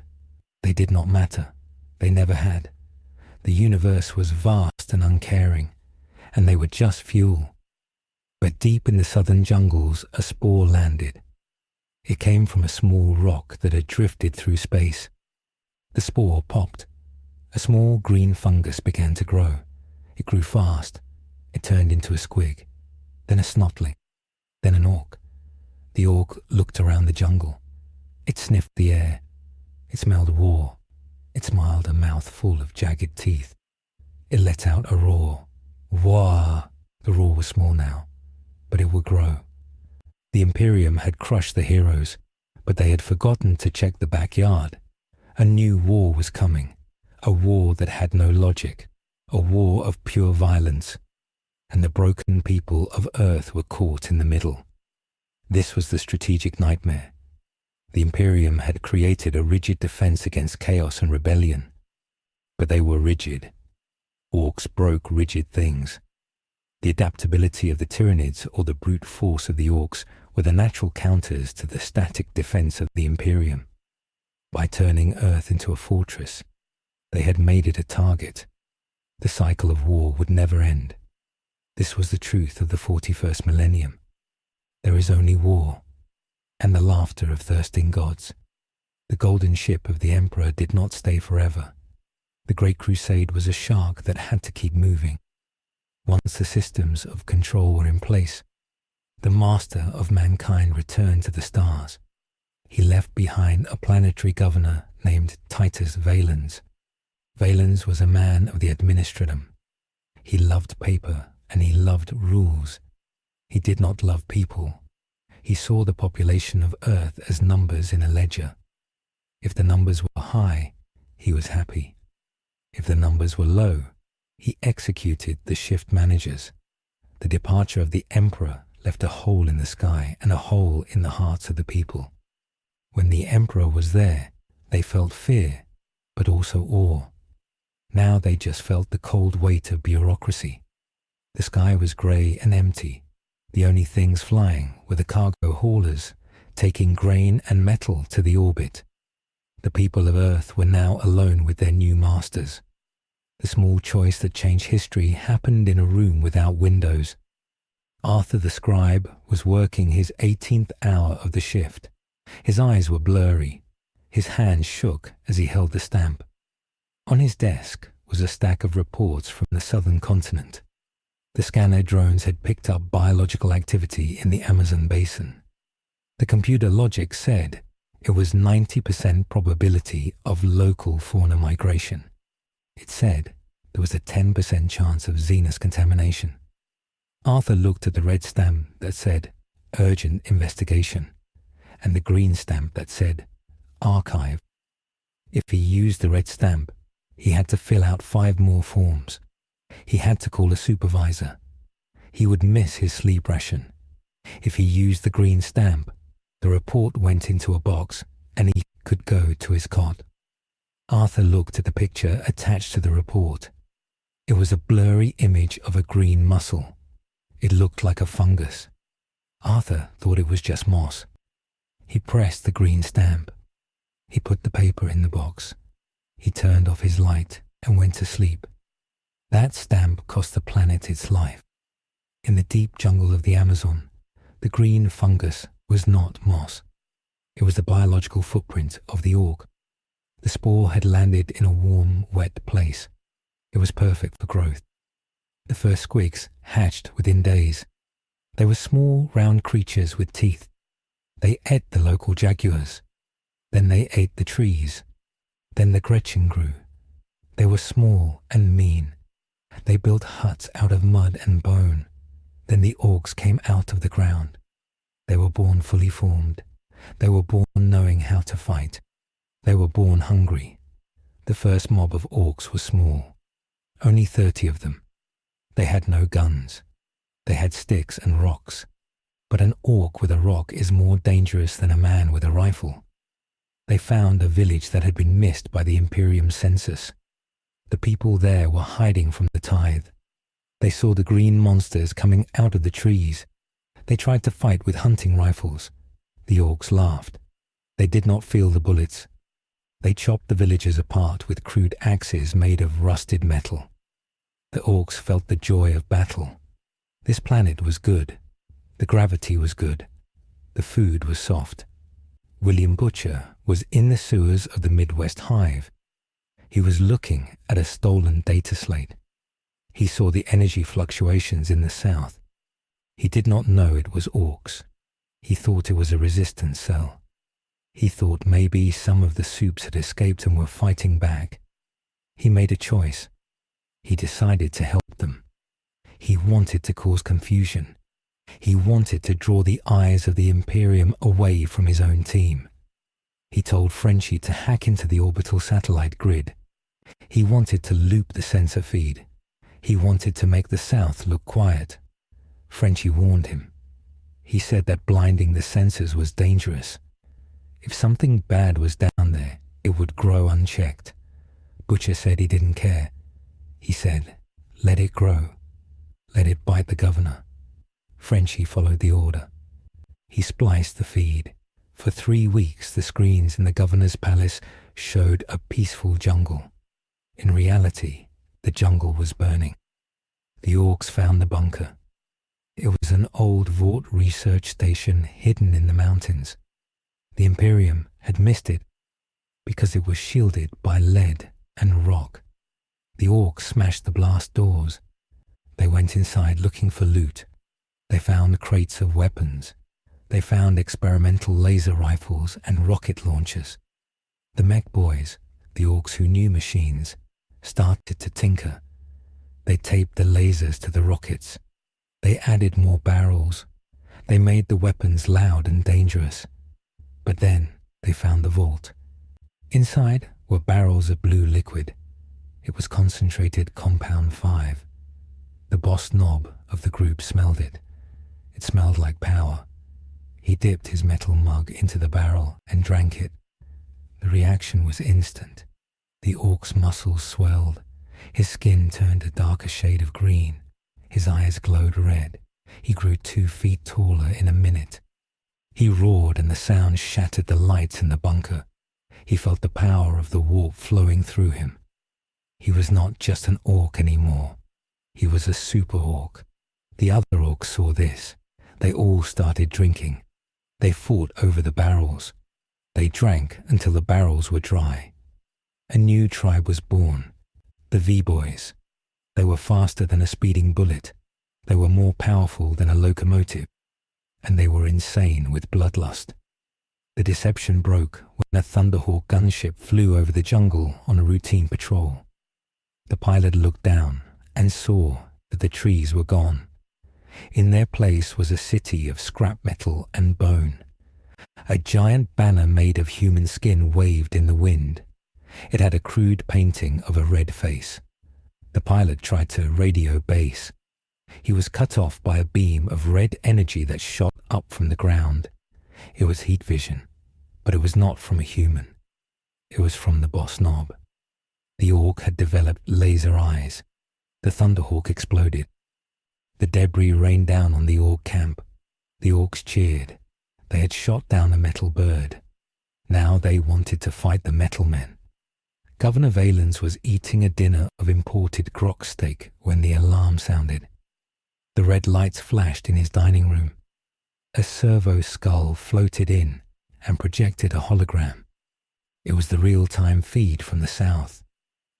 Speaker 1: They did not matter. They never had. The universe was vast and uncaring, and they were just fuel. But deep in the southern jungles, a spore landed. It came from a small rock that had drifted through space. The spore popped. A small green fungus began to grow. It grew fast. It turned into a squig, then a snotling, then an orc. The orc looked around the jungle. It sniffed the air. It smelled war. It smiled, a mouth full of jagged teeth. It let out a roar. Wah! The roar was small now, but it would grow. The Imperium had crushed the heroes, but they had forgotten to check the backyard. A new war was coming, a war that had no logic, a war of pure violence, and the broken people of Earth were caught in the middle. This was the strategic nightmare. The Imperium had created a rigid defense against chaos and rebellion, but they were rigid. Orks broke rigid things. The adaptability of the Tyranids or the brute force of the Orks were the natural counters to the static defense of the Imperium. By turning Earth into a fortress, they had made it a target. The cycle of war would never end. This was the truth of the 41st millennium. There is only war, and the laughter of thirsting gods. The golden ship of the Emperor did not stay forever. The Great Crusade was a shark that had to keep moving. Once the systems of control were in place, the master of mankind returned to the stars. He left behind a planetary governor named Titus Valens. Valens was a man of the administratum. He loved paper and he loved rules. He did not love people. He saw the population of Earth as numbers in a ledger. If the numbers were high, he was happy. If the numbers were low, he executed the shift managers. The departure of the Emperor left a hole in the sky and a hole in the hearts of the people. When the Emperor was there, they felt fear, but also awe. Now they just felt the cold weight of bureaucracy. The sky was grey and empty. The only things flying were the cargo haulers, taking grain and metal to the orbit. The people of Earth were now alone with their new masters. The small choice that changed history happened in a room without windows. Arthur the scribe was working his 18th hour of the shift. His eyes were blurry. His hands shook as he held the stamp. On his desk was a stack of reports from the southern continent. The scanner drones had picked up biological activity in the Amazon basin. The computer logic said it was 90% probability of local fauna migration. It said there was a 10% chance of xenos contamination. Arthur looked at the red stamp that said urgent investigation and the green stamp that said archive. If he used the red stamp, He had to fill out 5 more forms. He had to call a supervisor. He would miss his sleep ration. If he used the green stamp, the report went into a box and he could go to his cot. Arthur looked at the picture attached to the report. It was a blurry image of a green muscle. It looked like a fungus. Arthur thought it was just moss. He pressed the green stamp. He put the paper in the box. He turned off his light and went to sleep. That stamp cost the planet its life. In the deep jungle of the Amazon, the green fungus was not moss. It was the biological footprint of the orc. The spore had landed in a warm, wet place. It was perfect for growth. The first squigs hatched within days. They were small, round creatures with teeth. They ate the local jaguars. Then they ate the trees. Then the Gretchen grew. They were small and mean. They built huts out of mud and bone. Then the orcs came out of the ground. They were born fully formed. They were born knowing how to fight. They were born hungry. The first mob of orcs was small. Only 30 of them. They had no guns. They had sticks and rocks. But an orc with a rock is more dangerous than a man with a rifle. They found a village that had been missed by the Imperium census. The people there were hiding from the tithe. They saw the green monsters coming out of the trees. They tried to fight with hunting rifles. The orcs laughed. They did not feel the bullets. They chopped the villagers apart with crude axes made of rusted metal. The orcs felt the joy of battle. This planet was good. The gravity was good. The food was soft. William Butcher was in the sewers of the Midwest Hive. He was looking at a stolen data slate. He saw the energy fluctuations in the south. He did not know it was orcs. He thought it was a resistance cell. He thought maybe some of the soups had escaped and were fighting back. He made a choice. He decided to help them. He wanted to cause confusion. He wanted to draw the eyes of the Imperium away from his own team. He told Frenchie to hack into the orbital satellite grid. He wanted to loop the sensor feed. He wanted to make the South look quiet. Frenchie warned him. He said that blinding the sensors was dangerous. If something bad was down there, it would grow unchecked. Butcher said he didn't care. He said, let it grow. Let it bite the governor. Frenchie followed the order. He spliced the feed. For 3 weeks, the screens in the governor's palace showed a peaceful jungle. In reality, the jungle was burning. The orcs found the bunker. It was an old Vought research station hidden in the mountains. The Imperium had missed it because it was shielded by lead and rock. The orcs smashed the blast doors. They went inside looking for loot. They found crates of weapons. They found experimental laser rifles and rocket launchers. The mech boys, the orcs who knew machines, started to tinker. They taped the lasers to the rockets. They added more barrels. They made the weapons loud and dangerous. But then they found the vault. Inside were barrels of blue liquid. It was concentrated Compound V. The boss knob of the group smelled it. It smelled like power. He dipped his metal mug into the barrel and drank it. The reaction was instant. The orc's muscles swelled. His skin turned a darker shade of green. His eyes glowed red. He grew 2 feet taller in a minute. He roared and the sound shattered the lights in the bunker. He felt the power of the warp flowing through him. He was not just an orc anymore. He was a super orc. The other orcs saw this. They all started drinking. They fought over the barrels. They drank until the barrels were dry. A new tribe was born, the V-Boys. They were faster than a speeding bullet. They were more powerful than a locomotive. And they were insane with bloodlust. The deception broke when a Thunderhawk gunship flew over the jungle on a routine patrol. The pilot looked down and saw that the trees were gone. In their place was a city of scrap metal and bone. A giant banner made of human skin waved in the wind. It had a crude painting of a red face. The pilot tried to radio base. He was cut off by a beam of red energy that shot up from the ground. It was heat vision, but it was not from a human. It was from the boss knob. The Ork had developed laser eyes. The Thunderhawk exploded. The debris rained down on the Ork camp. The Orks cheered. They had shot down a metal bird. Now they wanted to fight the metal men. Governor Valens was eating a dinner of imported grok steak when the alarm sounded. The red lights flashed in his dining room. A servo skull floated in and projected a hologram. It was the real-time feed from the south.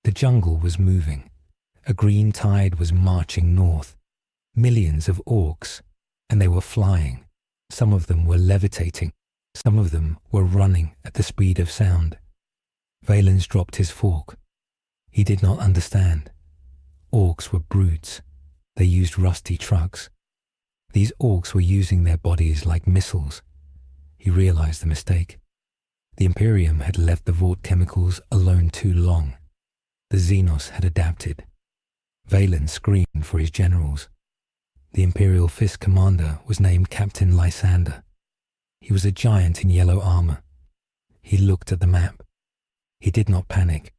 Speaker 1: The jungle was moving. A green tide was marching north. Millions of Orks, and they were flying. Some of them were levitating. Some of them were running at the speed of sound. Valens dropped his fork. He did not understand. Orks were brutes. They used rusty trucks. These Orks were using their bodies like missiles. He realized the mistake. The Imperium had left the Vought chemicals alone too long. The Xenos had adapted. Valens screamed for his generals. The Imperial Fist commander was named Captain Lysander. He was a giant in yellow armor. He looked at the map. He did not panic.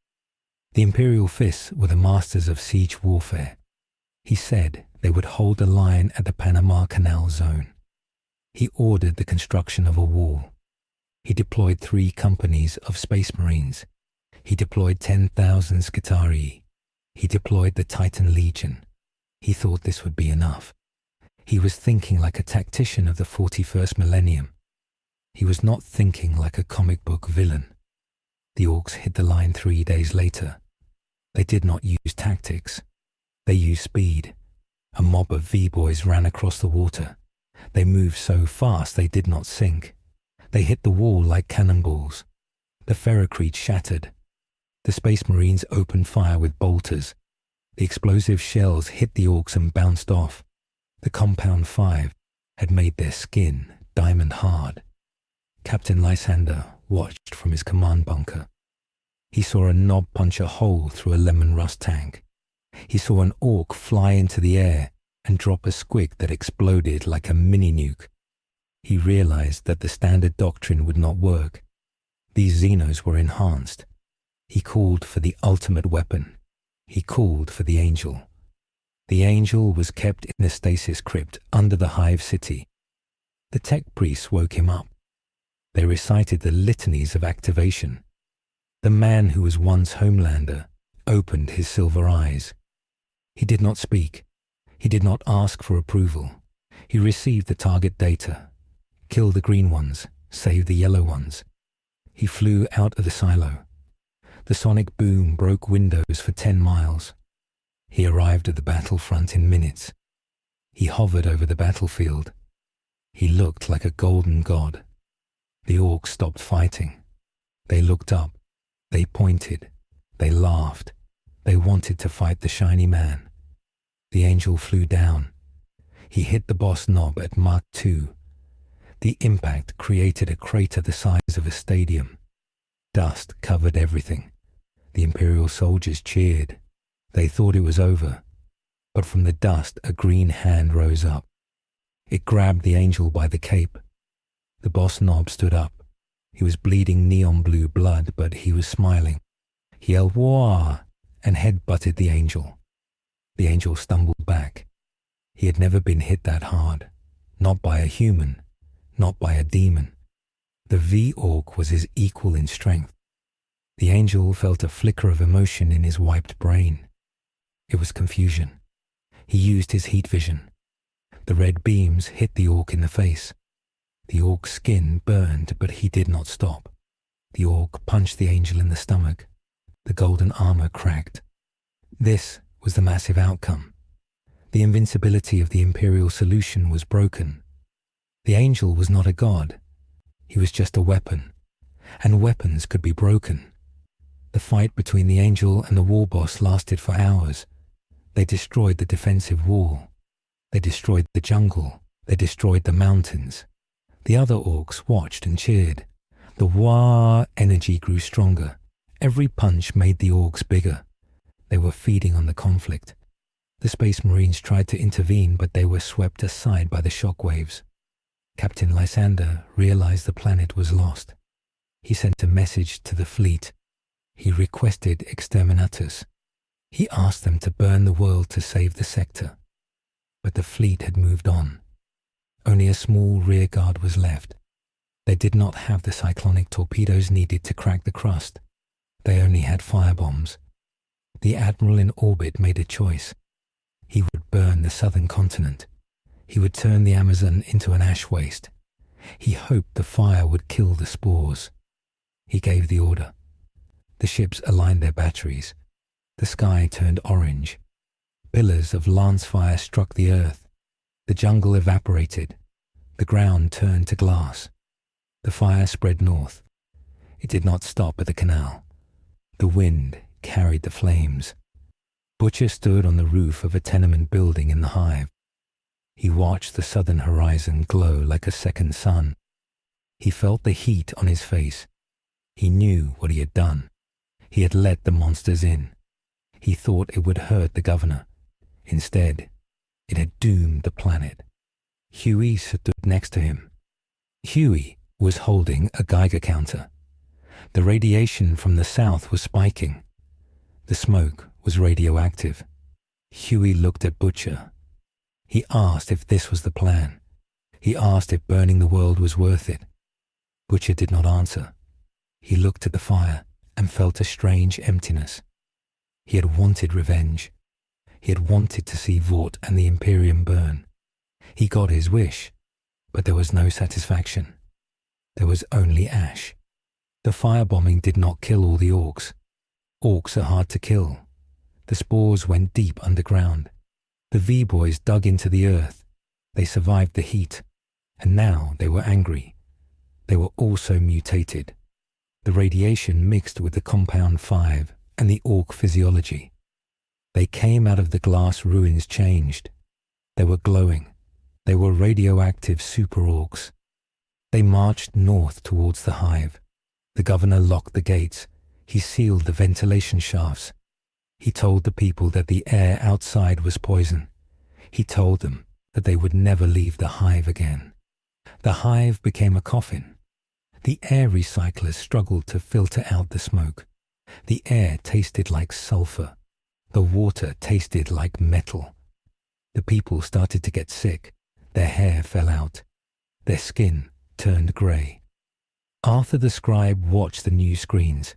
Speaker 1: The Imperial Fists were the masters of siege warfare. He said they would hold a line at the Panama Canal zone. He ordered the construction of a wall. He deployed 3 companies of Space Marines. He deployed 10,000 Skitarii. He deployed the Titan Legion. He thought this would be enough. He was thinking like a tactician of the 41st millennium. He was not thinking like a comic book villain. The Orks hit the line 3 days later. They did not use tactics. They used speed. A mob of V-boys ran across the water. They moved so fast they did not sink. They hit the wall like cannonballs. The ferrocrete shattered. The Space Marines opened fire with bolters. The explosive shells hit the Orks and bounced off. The Compound V had made their skin diamond hard. Captain Lysander watched from his command bunker. He saw a knob punch a hole through a lemon rust tank. He saw an Ork fly into the air and drop a squig that exploded like a mini-nuke. He realized that the standard doctrine would not work. These Xenos were enhanced. He called for the ultimate weapon. He called for the Angel. The Angel was kept in a stasis crypt under the Hive City. The tech priests woke him up. They recited the litanies of activation. The man who was once Homelander opened his silver eyes. He did not speak. He did not ask for approval. He received the target data. Kill the green ones, save the yellow ones. He flew out of the silo. The sonic boom broke windows for 10 miles. He arrived at the battlefront in minutes. He hovered over the battlefield. He looked like a golden god. The Orks stopped fighting. They looked up. They pointed. They laughed. They wanted to fight the shiny man. The Angel flew down. He hit the boss knob at Mach 2. The impact created a crater the size of a stadium. Dust covered everything. The Imperial soldiers cheered. They thought it was over. But from the dust a green hand rose up. It grabbed the Angel by the cape. The boss knob stood up. He was bleeding neon blue blood, but he was smiling. He yelled, "Wah!" and head-butted the Angel. The Angel stumbled back. He had never been hit that hard. Not by a human. Not by a demon. The V-Ork was his equal in strength. The Angel felt a flicker of emotion in his wiped brain. It was confusion. He used his heat vision. The red beams hit the Ork in the face. The Ork's skin burned, but he did not stop. The Ork punched the Angel in the stomach. The golden armor cracked. This was the massive outcome. The invincibility of the Imperial solution was broken. The Angel was not a god. He was just a weapon. And weapons could be broken. The fight between the Angel and the war boss lasted for hours. They destroyed the defensive wall. They destroyed the jungle. They destroyed the mountains. The other Orks watched and cheered. The Wah energy grew stronger. Every punch made the Orks bigger. They were feeding on the conflict. The Space Marines tried to intervene, but they were swept aside by the shockwaves. Captain Lysander realized the planet was lost. He sent a message to the fleet. He requested Exterminatus. He asked them to burn the world to save the sector. But the fleet had moved on. Only a small rearguard was left. They did not have the cyclonic torpedoes needed to crack the crust. They only had firebombs. The admiral in orbit made a choice. He would burn the southern continent. He would turn the Amazon into an ash waste. He hoped the fire would kill the spores. He gave the order. The ships aligned their batteries. The sky turned orange. Pillars of lance fire struck the earth. The jungle evaporated. The ground turned to glass. The fire spread north. It did not stop at the canal. The wind carried the flames. Butcher stood on the roof of a tenement building in the hive. He watched the southern horizon glow like a second sun. He felt the heat on his face. He knew what he had done. He had let the monsters in. He thought it would hurt the governor. Instead, it had doomed the planet. Hughie stood next to him. Hughie was holding a Geiger counter. The radiation from the south was spiking. The smoke was radioactive. Hughie looked at Butcher. He asked if this was the plan. He asked if burning the world was worth it. Butcher did not answer. He looked at the fire and felt a strange emptiness. He had wanted revenge. He had wanted to see Vought and the Imperium burn. He got his wish, but there was no satisfaction. There was only ash. The firebombing did not kill all the Orks. Orks are hard to kill. The spores went deep underground. The V-boys dug into the earth. They survived the heat, and now they were angry. They were also mutated. The radiation mixed with the Compound V and the Ork physiology. They came out of the glass ruins changed. They were glowing. They were radioactive super Orks. They marched north towards the hive. The governor locked the gates. He sealed the ventilation shafts. He told the people that the air outside was poison. He told them that they would never leave the hive again. The hive became a coffin. The air recyclers struggled to filter out the smoke. The air tasted like sulfur. The water tasted like metal. The people started to get sick. Their hair fell out. Their skin turned grey. Arthur the scribe watched the news screens.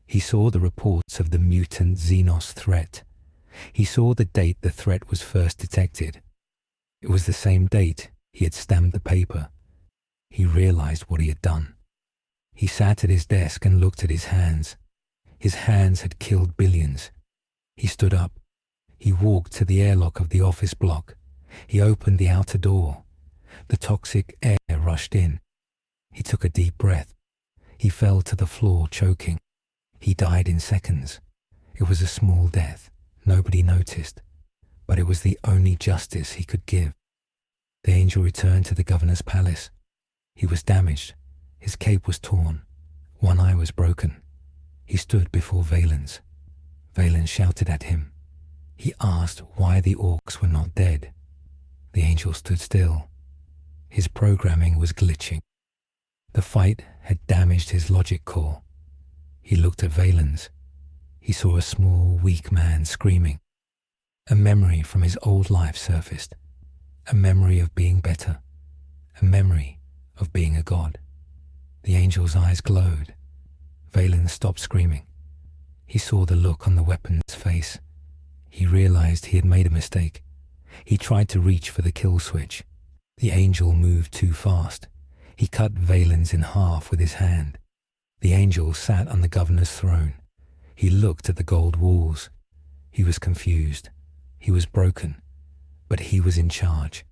Speaker 1: He saw the reports of the mutant Xenos threat. He saw the date the threat was first detected. It was the same date he had stamped the paper. He realized what he had done. He sat at his desk and looked at his hands. His hands had killed billions. He stood up. He walked to the airlock of the office block. He opened the outer door. The toxic air rushed in. He took a deep breath. He fell to the floor, choking. He died in seconds. It was a small death. Nobody noticed. But it was the only justice he could give. The angel returned to the governor's palace. He was damaged. His cape was torn. One eye was broken. He stood before Valens. Valens shouted at him. He asked why the Orks were not dead. The angel stood still. His programming was glitching. The fight had damaged his logic core. He looked at Valens. He saw a small, weak man screaming. A memory from his old life surfaced. A memory of being better. A memory of being a god. The angel's eyes glowed. Valens stopped screaming. He saw the look on the weapon's face. He realized he had made a mistake. He tried to reach for the kill switch. The angel moved too fast. He cut Valens in half with his hand. The angel sat on the governor's throne. He looked at the gold walls. He was confused. He was broken. But he was in charge.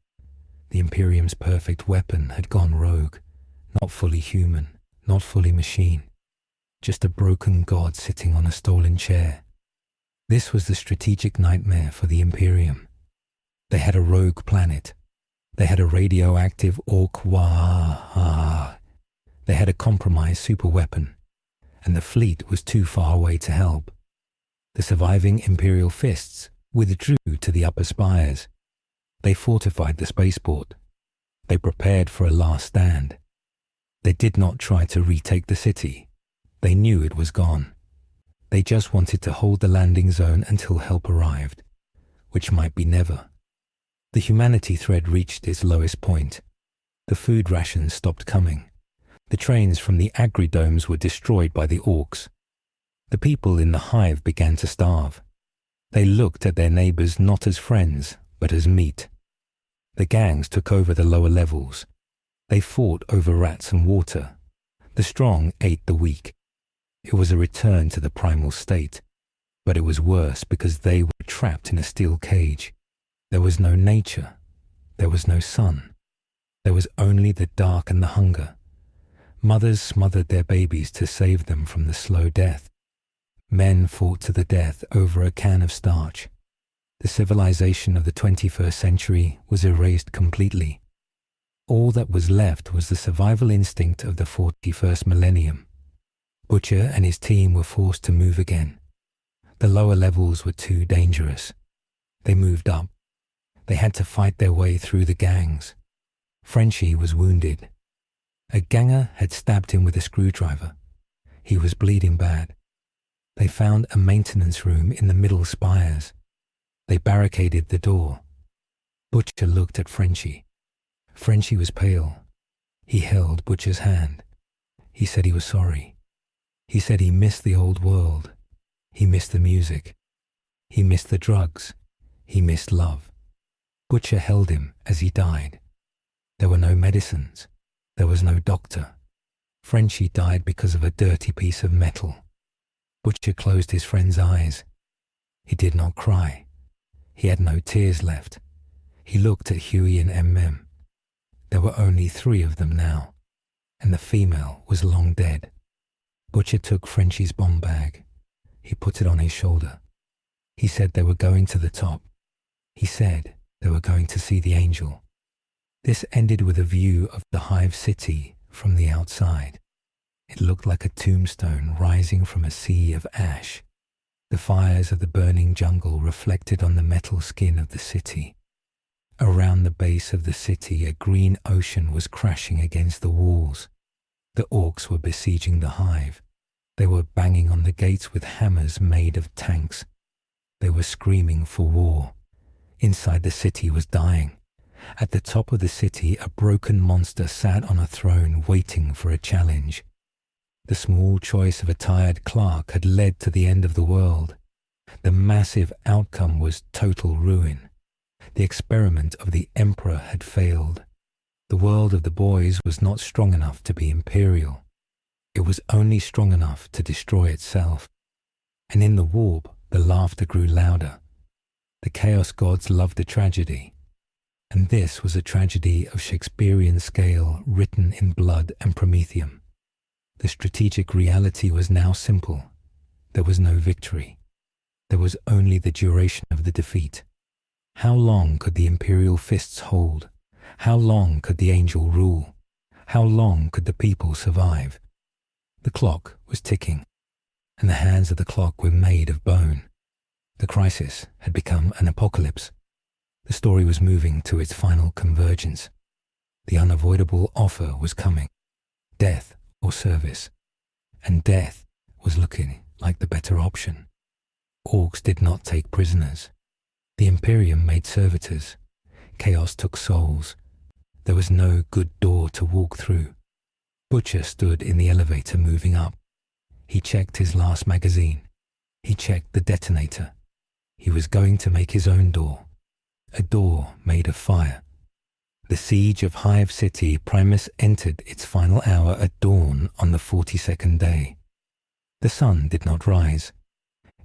Speaker 1: The Imperium's perfect weapon had gone rogue. Not fully human, not fully machine. Just a broken god sitting on a stolen chair. This was the strategic nightmare for the Imperium. They had a rogue planet. They had a radioactive Ork. They had a compromised superweapon. and the fleet was too far away to help. The surviving Imperial fists withdrew to the upper spires. They fortified the spaceport. They prepared for a last stand. They did not try to retake the city. They knew it was gone. They just wanted to hold the landing zone until help arrived, which might be never. The humanity thread reached its lowest point. The food rations stopped coming. The trains from the agri-domes were destroyed by the Orks. The people in the hive began to starve. They looked at their neighbors not as friends, but as meat. The gangs took over the lower levels. They fought over rats and water. The strong ate the weak. It was a return to the primal state, but it was worse because they were trapped in a steel cage. There was no nature. There was no sun. There was only the dark and the hunger. Mothers smothered their babies to save them from the slow death. Men fought to the death over a can of starch. The civilization of the 21st century was erased completely. All that was left was the survival instinct of the 41st millennium. Butcher and his team were forced to move again. The lower levels were too dangerous. They moved up. They had to fight their way through the gangs. Frenchie was wounded. A ganger had stabbed him with a screwdriver. He was bleeding bad. They found a maintenance room in the middle spires. They barricaded the door. Butcher looked at Frenchie. Frenchie was pale. He held Butcher's hand. He said he was sorry. He said he missed the old world. He missed the music. He missed the drugs. He missed love. Butcher held him as he died. There were no medicines. There was no doctor. Frenchie died because of a dirty piece of metal. Butcher closed his friend's eyes. He did not cry. He had no tears left. He looked at Hughie and MM. There were only 3 of them now, and the female was long dead. Butcher took Frenchie's bomb bag. He put it on his shoulder. He said they were going to the top. He said they were going to see the angel. This ended with a view of the hive city from the outside. It looked like a tombstone rising from a sea of ash. The fires of the burning jungle reflected on the metal skin of the city. Around the base of the city, a green ocean was crashing against the walls. The Orks were besieging the hive. They were banging on the gates with hammers made of tanks. They were screaming for war. Inside the city was dying. At the top of the city, a broken monster sat on a throne waiting for a challenge. The small choice of a tired clerk had led to the end of the world. The massive outcome was total ruin. The experiment of the Emperor had failed. The world of the boys was not strong enough to be imperial. It was only strong enough to destroy itself. And in the warp, the laughter grew louder. The Chaos Gods loved a tragedy. And this was a tragedy of Shakespearean scale written in blood and promethium. The strategic reality was now simple. There was no victory. There was only the duration of the defeat. How long could the Imperial fists hold? How long could the angel rule? How long could the people survive? The clock was ticking, and the hands of the clock were made of bone. The crisis had become an apocalypse. The story was moving to its final convergence. The unavoidable offer was coming. Death or service. And death was looking like the better option. Orks did not take prisoners. The Imperium made servitors. Chaos took souls. There was no good door to walk through. Butcher stood in the elevator moving up. He checked his last magazine. He checked the detonator. He was going to make his own door. A door made of fire. The siege of Hive City Primus entered its final hour at dawn on the 42nd day. The sun did not rise.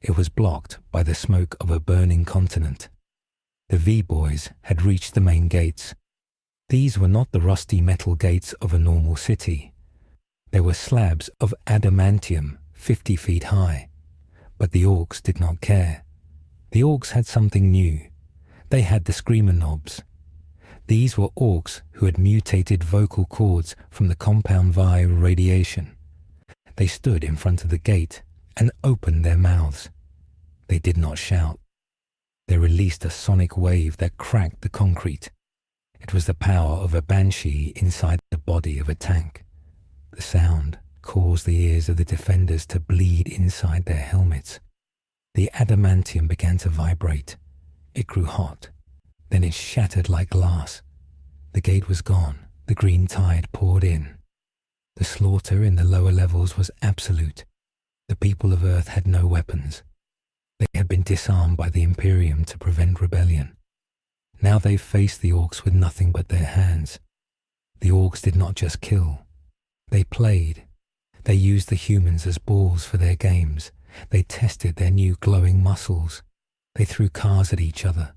Speaker 1: It was blocked by the smoke of a burning continent. The V-boys had reached the main gates. These were not the rusty metal gates of a normal city. They were slabs of adamantium 50 feet high. But the Orks did not care. The Orks had something new. They had the screamer knobs. These were Orks who had mutated vocal cords from the Compound V radiation. They stood in front of the gate and opened their mouths. They did not shout. They released a sonic wave that cracked the concrete. It was the power of a banshee inside the body of a tank. The sound caused the ears of the defenders to bleed inside their helmets. The adamantium began to vibrate. It grew hot. Then it shattered like glass. The gate was gone. The green tide poured in. The slaughter in the lower levels was absolute. The people of Earth had no weapons. They had been disarmed by the Imperium to prevent rebellion. Now they faced the Orks with nothing but their hands. The Orks did not just kill. They played. They used the humans as balls for their games. They tested their new glowing muscles. They threw cars at each other.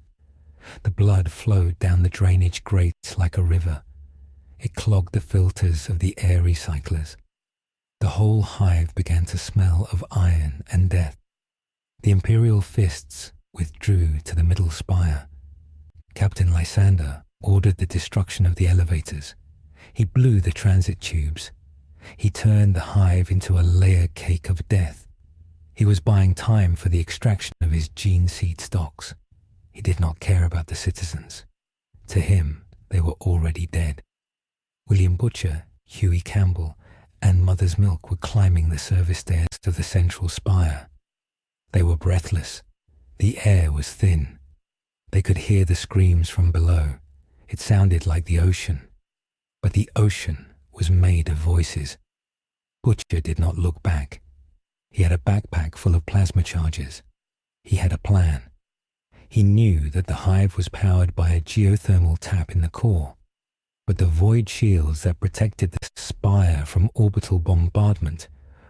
Speaker 1: The blood flowed down the drainage grates like a river. It clogged the filters of the air recyclers. The whole hive began to smell of iron and death. The Imperial fists withdrew to the middle spire. Captain Lysander ordered the destruction of the elevators. He blew the transit tubes. He turned the hive into a layer cake of death. He was buying time for the extraction of his gene seed stocks. He did not care about the citizens. To him, they were already dead. William Butcher, Hughie Campbell, and Mother's Milk were climbing the service stairs to the central spire. They were breathless. The air was thin. They could hear the screams from below. It sounded like the ocean. But the ocean was made of voices. Butcher did not look back. He had a backpack full of plasma charges. He had a plan. He knew that the hive was powered by a geothermal tap in the core, but the void shields that protected the spire from orbital bombardment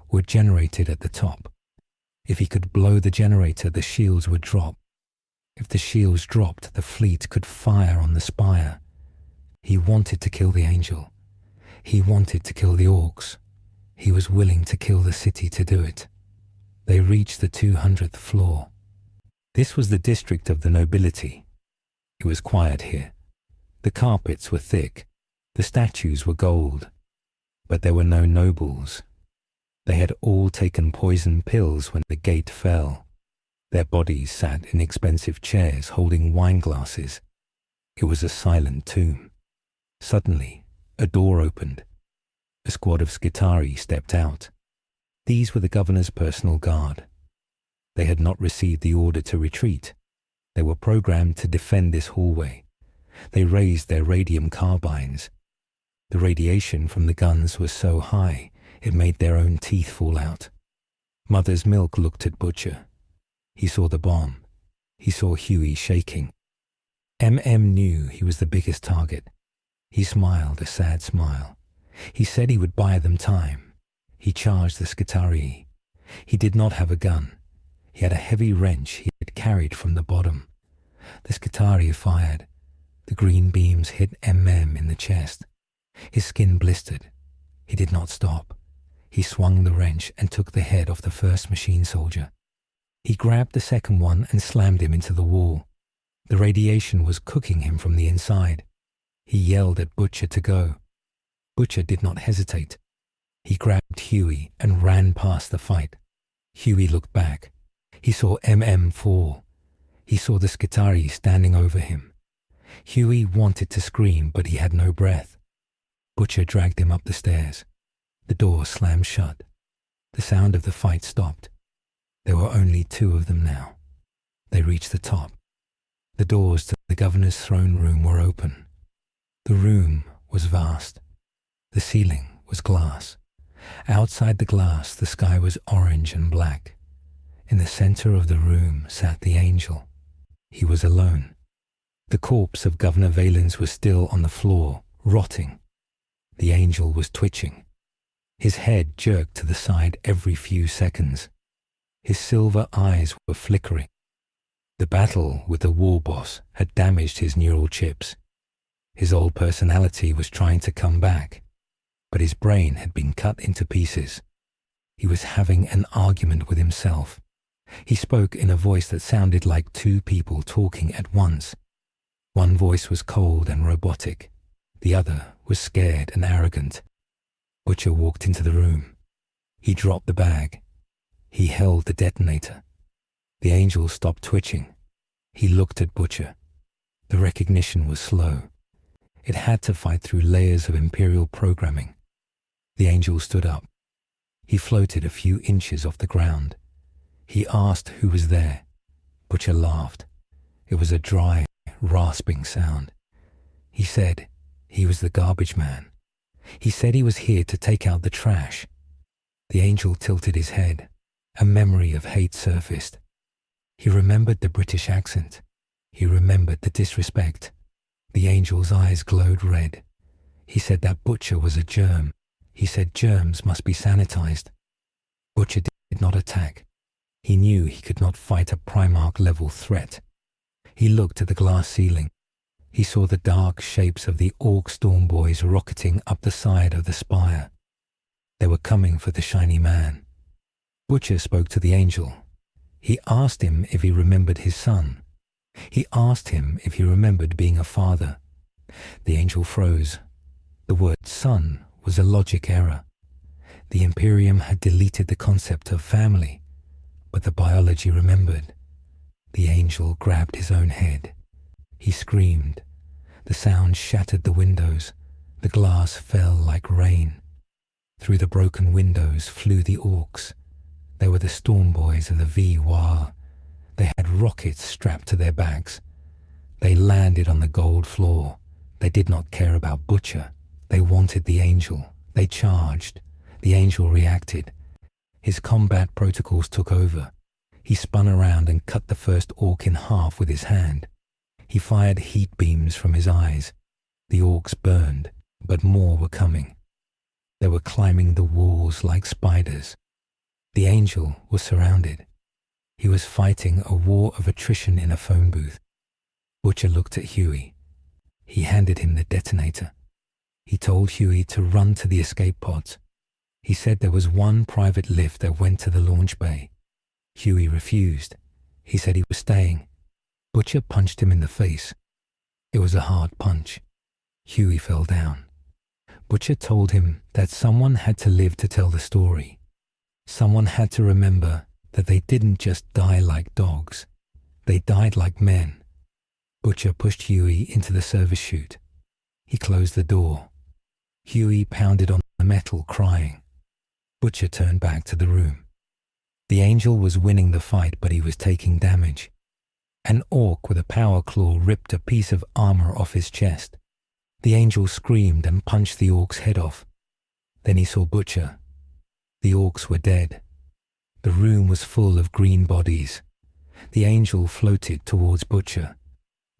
Speaker 1: were generated at the top. If he could blow the generator, the shields would drop. If the shields dropped, the fleet could fire on the spire. He wanted to kill the Angel. He wanted to kill the Orks. He was willing to kill the city to do it. They reached the 200th floor. This was the district of the nobility. It was quiet here. The carpets were thick. The statues were gold. But there were no nobles. They had all taken poison pills when the gate fell. Their bodies sat in expensive chairs holding wine glasses. It was a silent tomb. Suddenly, a door opened. A squad of Skitarii stepped out. These were the governor's personal guard. They had not received the order to retreat. They were programmed to defend this hallway. They raised their radium carbines. The radiation from the guns was so high, it made their own teeth fall out. Mother's Milk looked at Butcher. He saw the bomb. He saw Hughie shaking. MM knew he was the biggest target. He smiled a sad smile. He said he would buy them time. He charged the Skitarii. He did not have a gun. He had a heavy wrench he had carried from the bottom. The Skitarii fired. The green beams hit MM in the chest. His skin blistered. He did not stop. He swung the wrench and took the head off the first machine soldier. He grabbed the second one and slammed him into the wall. The radiation was cooking him from the inside. He yelled at Butcher to go. Butcher did not hesitate. He grabbed Hughie and ran past the fight. Hughie looked back. He saw MM fall. He saw the Skitarii standing over him. Hughie wanted to scream, but he had no breath. Butcher dragged him up the stairs. The door slammed shut. The sound of the fight stopped. There were only two of them now. They reached the top. The doors to the governor's throne room were open. The room was vast. The ceiling was glass. Outside the glass, the sky was orange and black. In the center of the room sat the Angel. He was alone. The corpse of Governor Valens was still on the floor, rotting. The Angel was twitching. His head jerked to the side every few seconds. His silver eyes were flickering. The battle with the war boss had damaged his neural chips. His old personality was trying to come back, but his brain had been cut into pieces. He was having an argument with himself. He spoke in a voice that sounded like two people talking at once. One voice was cold and robotic. The other was scared and arrogant. Butcher walked into the room. He dropped the bag. He held the detonator. The angel stopped twitching. He looked at Butcher. The recognition was slow. It had to fight through layers of Imperial programming. The angel stood up. He floated a few inches off the ground. He asked who was there. Butcher laughed. It was a dry, rasping sound. He said he was the garbage man. He said he was here to take out the trash. The angel tilted his head. A memory of hate surfaced. He remembered the British accent. He remembered the disrespect. The angel's eyes glowed red. He said that Butcher was a germ. He said germs must be sanitized. Butcher did not attack. He knew he could not fight a Primarch-level threat. He looked at the glass ceiling. He saw the dark shapes of the Ork storm boys rocketing up the side of the spire. They were coming for the shiny man. Butcher spoke to the angel. He asked him if he remembered his son. He asked him if he remembered being a father. The angel froze. The word son was a logic error. The Imperium had deleted the concept of family, but the biology remembered. The angel grabbed his own head. He screamed. The sound shattered the windows. The glass fell like rain. Through the broken windows flew the Orks. They were the storm boys of the Vought. They had rockets strapped to their backs. They landed on the gold floor. They did not care about Butcher. They wanted the angel. They charged. The angel reacted. His combat protocols took over. He spun around and cut the first Ork in half with his hand. He fired heat beams from his eyes. The Orks burned, but more were coming. They were climbing the walls like spiders. The angel was surrounded. He was fighting a war of attrition in a phone booth. Butcher looked at Hughie. He handed him the detonator. He told Hughie to run to the escape pods. He said there was one private lift that went to the launch bay. Hughie refused. He said he was staying. Butcher punched him in the face. It was a hard punch. Hughie fell down. Butcher told him that someone had to live to tell the story. Someone had to remember that they didn't just die like dogs. They died like men. Butcher pushed Hughie into the service chute. He closed the door. Hughie pounded on the metal, crying. Butcher turned back to the room. The angel was winning the fight, but he was taking damage. An Ork with a power claw ripped a piece of armor off his chest. The angel screamed and punched the Ork's head off. Then he saw Butcher. The Orks were dead. The room was full of green bodies. The angel floated towards Butcher.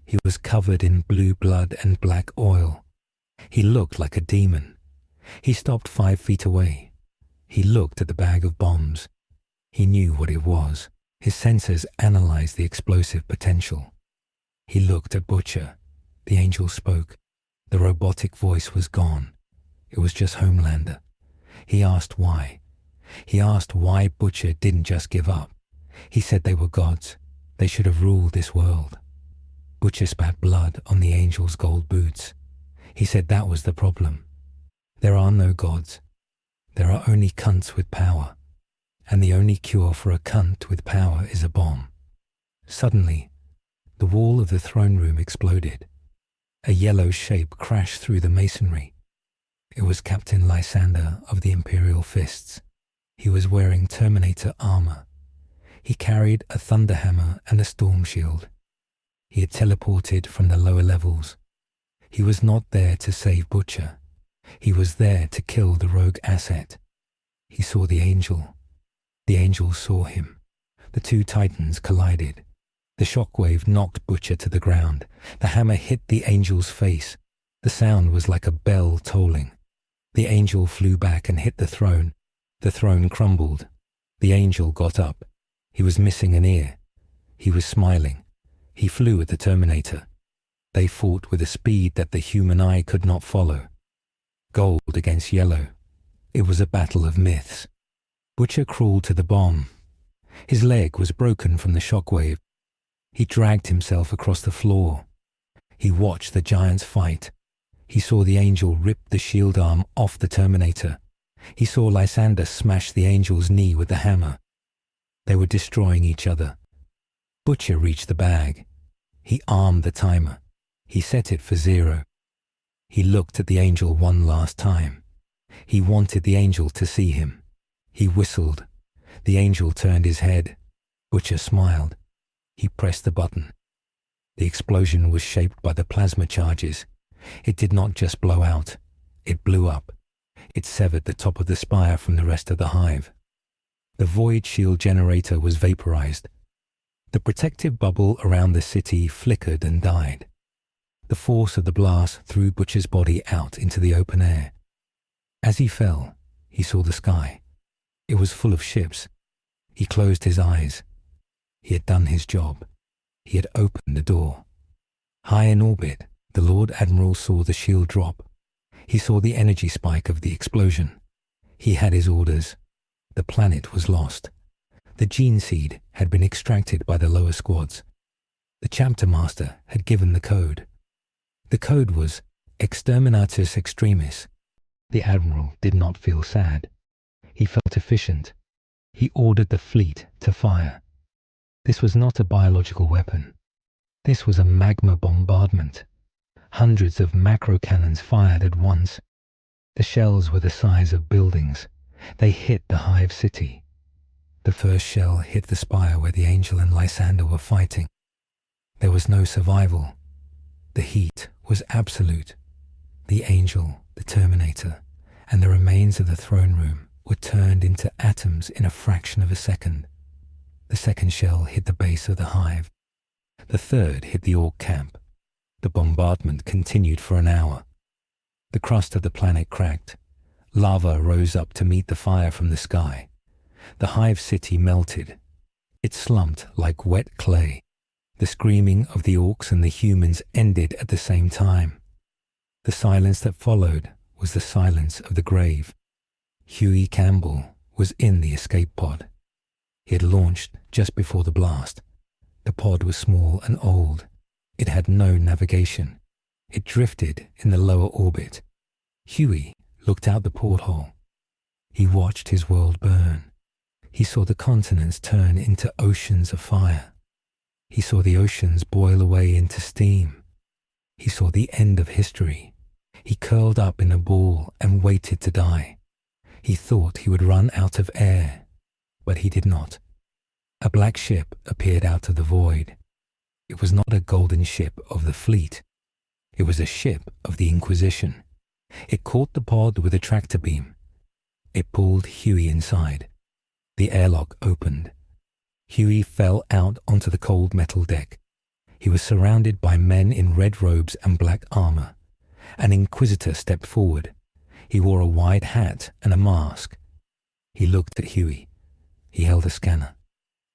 Speaker 1: He was covered in blue blood and black oil. He looked like a demon. He stopped 5 feet away. He looked at the bag of bombs. He knew what it was. His sensors analyzed the explosive potential. He looked at Butcher. The angel spoke. The robotic voice was gone. It was just Homelander. He asked why. He asked why Butcher didn't just give up. He said they were gods. They should have ruled this world. Butcher spat blood on the angel's gold boots. He said that was the problem. There are no gods. There are only cunts with power. And the only cure for a cunt with power is a bomb. Suddenly, the wall of the throne room exploded. A yellow shape crashed through the masonry. It was Captain Lysander of the Imperial Fists. He was wearing Terminator armor. He carried a thunderhammer and a storm shield. He had teleported from the lower levels. He was not there to save Butcher. He was there to kill the rogue asset. He saw the angel. The angel saw him. The two titans collided. The shockwave knocked Butcher to the ground. The hammer hit the angel's face. The sound was like a bell tolling. The angel flew back and hit the throne. The throne crumbled. The angel got up. He was missing an ear. He was smiling. He flew at the Terminator. They fought with a speed that the human eye could not follow. Gold against yellow. It was a battle of myths. Butcher crawled to the bomb. His leg was broken from the shockwave. He dragged himself across the floor. He watched the giants fight. He saw the angel rip the shield arm off the Terminator. He saw Lysander smash the angel's knee with the hammer. They were destroying each other. Butcher reached the bag. He armed the timer. He set it for 0. He looked at the angel one last time. He wanted the angel to see him. He whistled. The angel turned his head. Butcher smiled. He pressed the button. The explosion was shaped by the plasma charges. It did not just blow out. It blew up. It severed the top of the spire from the rest of the hive. The void shield generator was vaporized. The protective bubble around the city flickered and died. The force of the blast threw Butcher's body out into the open air. As he fell, he saw the sky. It was full of ships. He closed his eyes. He had done his job. He had opened the door. High in orbit, the Lord Admiral saw the shield drop. He saw the energy spike of the explosion. He had his orders. The planet was lost. The gene seed had been extracted by the lower squads. The chapter master had given the code. The code was Exterminatus Extremis. The Admiral did not feel sad. He felt efficient. He ordered the fleet to fire. This was not a biological weapon. This was a magma bombardment. Hundreds of macro cannons fired at once. The shells were the size of buildings. They hit the hive city. The first shell hit the spire where the angel and Lysander were fighting. There was no survival. The heat was absolute. The angel, the Terminator, and the remains of the throne room were turned into atoms in a fraction of a second. The second shell hit the base of the hive. The third hit the Ork camp. The bombardment continued for an hour. The crust of the planet cracked. Lava rose up to meet the fire from the sky. The hive city melted. It slumped like wet clay. The screaming of the orcs and the humans ended at the same time. The silence that followed was the silence of the grave. Hughie Campbell was in the escape pod. He had launched just before the blast. The pod was small and old. It had no navigation. It drifted in the lower orbit. Hughie looked out the porthole. He watched his world burn. He saw the continents turn into oceans of fire. He saw the oceans boil away into steam. He saw the end of history. He curled up in a ball and waited to die. He thought he would run out of air, but he did not. A black ship appeared out of the void. It was not a golden ship of the fleet. It was a ship of the Inquisition. It caught the pod with a tractor beam. It pulled Hughie inside. The airlock opened. Hughie fell out onto the cold metal deck. He was surrounded by men in red robes and black armor. An Inquisitor stepped forward. He wore a wide hat and a mask. He looked at Hughie. He held a scanner.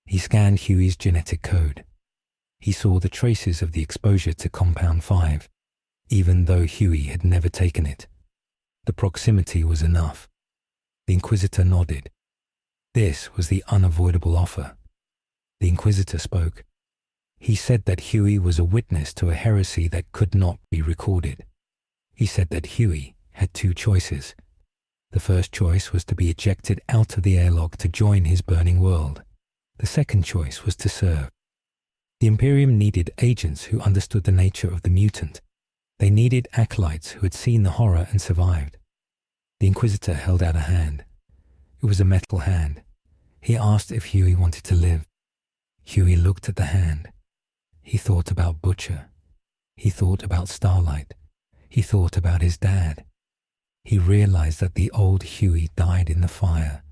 Speaker 1: He scanned Hughie's genetic code. He saw the traces of the exposure to Compound V, even though Hughie had never taken it. The proximity was enough. The Inquisitor nodded. This was the unavoidable offer. The Inquisitor spoke. He said that Hughie was a witness to a heresy that could not be recorded. He said that Hughie had two choices. The first choice was to be ejected out of the airlock to join his burning world. The second choice was to serve. The Imperium needed agents who understood the nature of the mutant. They needed acolytes who had seen the horror and survived. The Inquisitor held out a hand. It was a metal hand. He asked if Hughie wanted to live. Hughie looked at the hand. He thought about Butcher. He thought about Starlight. He thought about his dad. He realized that the old Hughie died in the fire.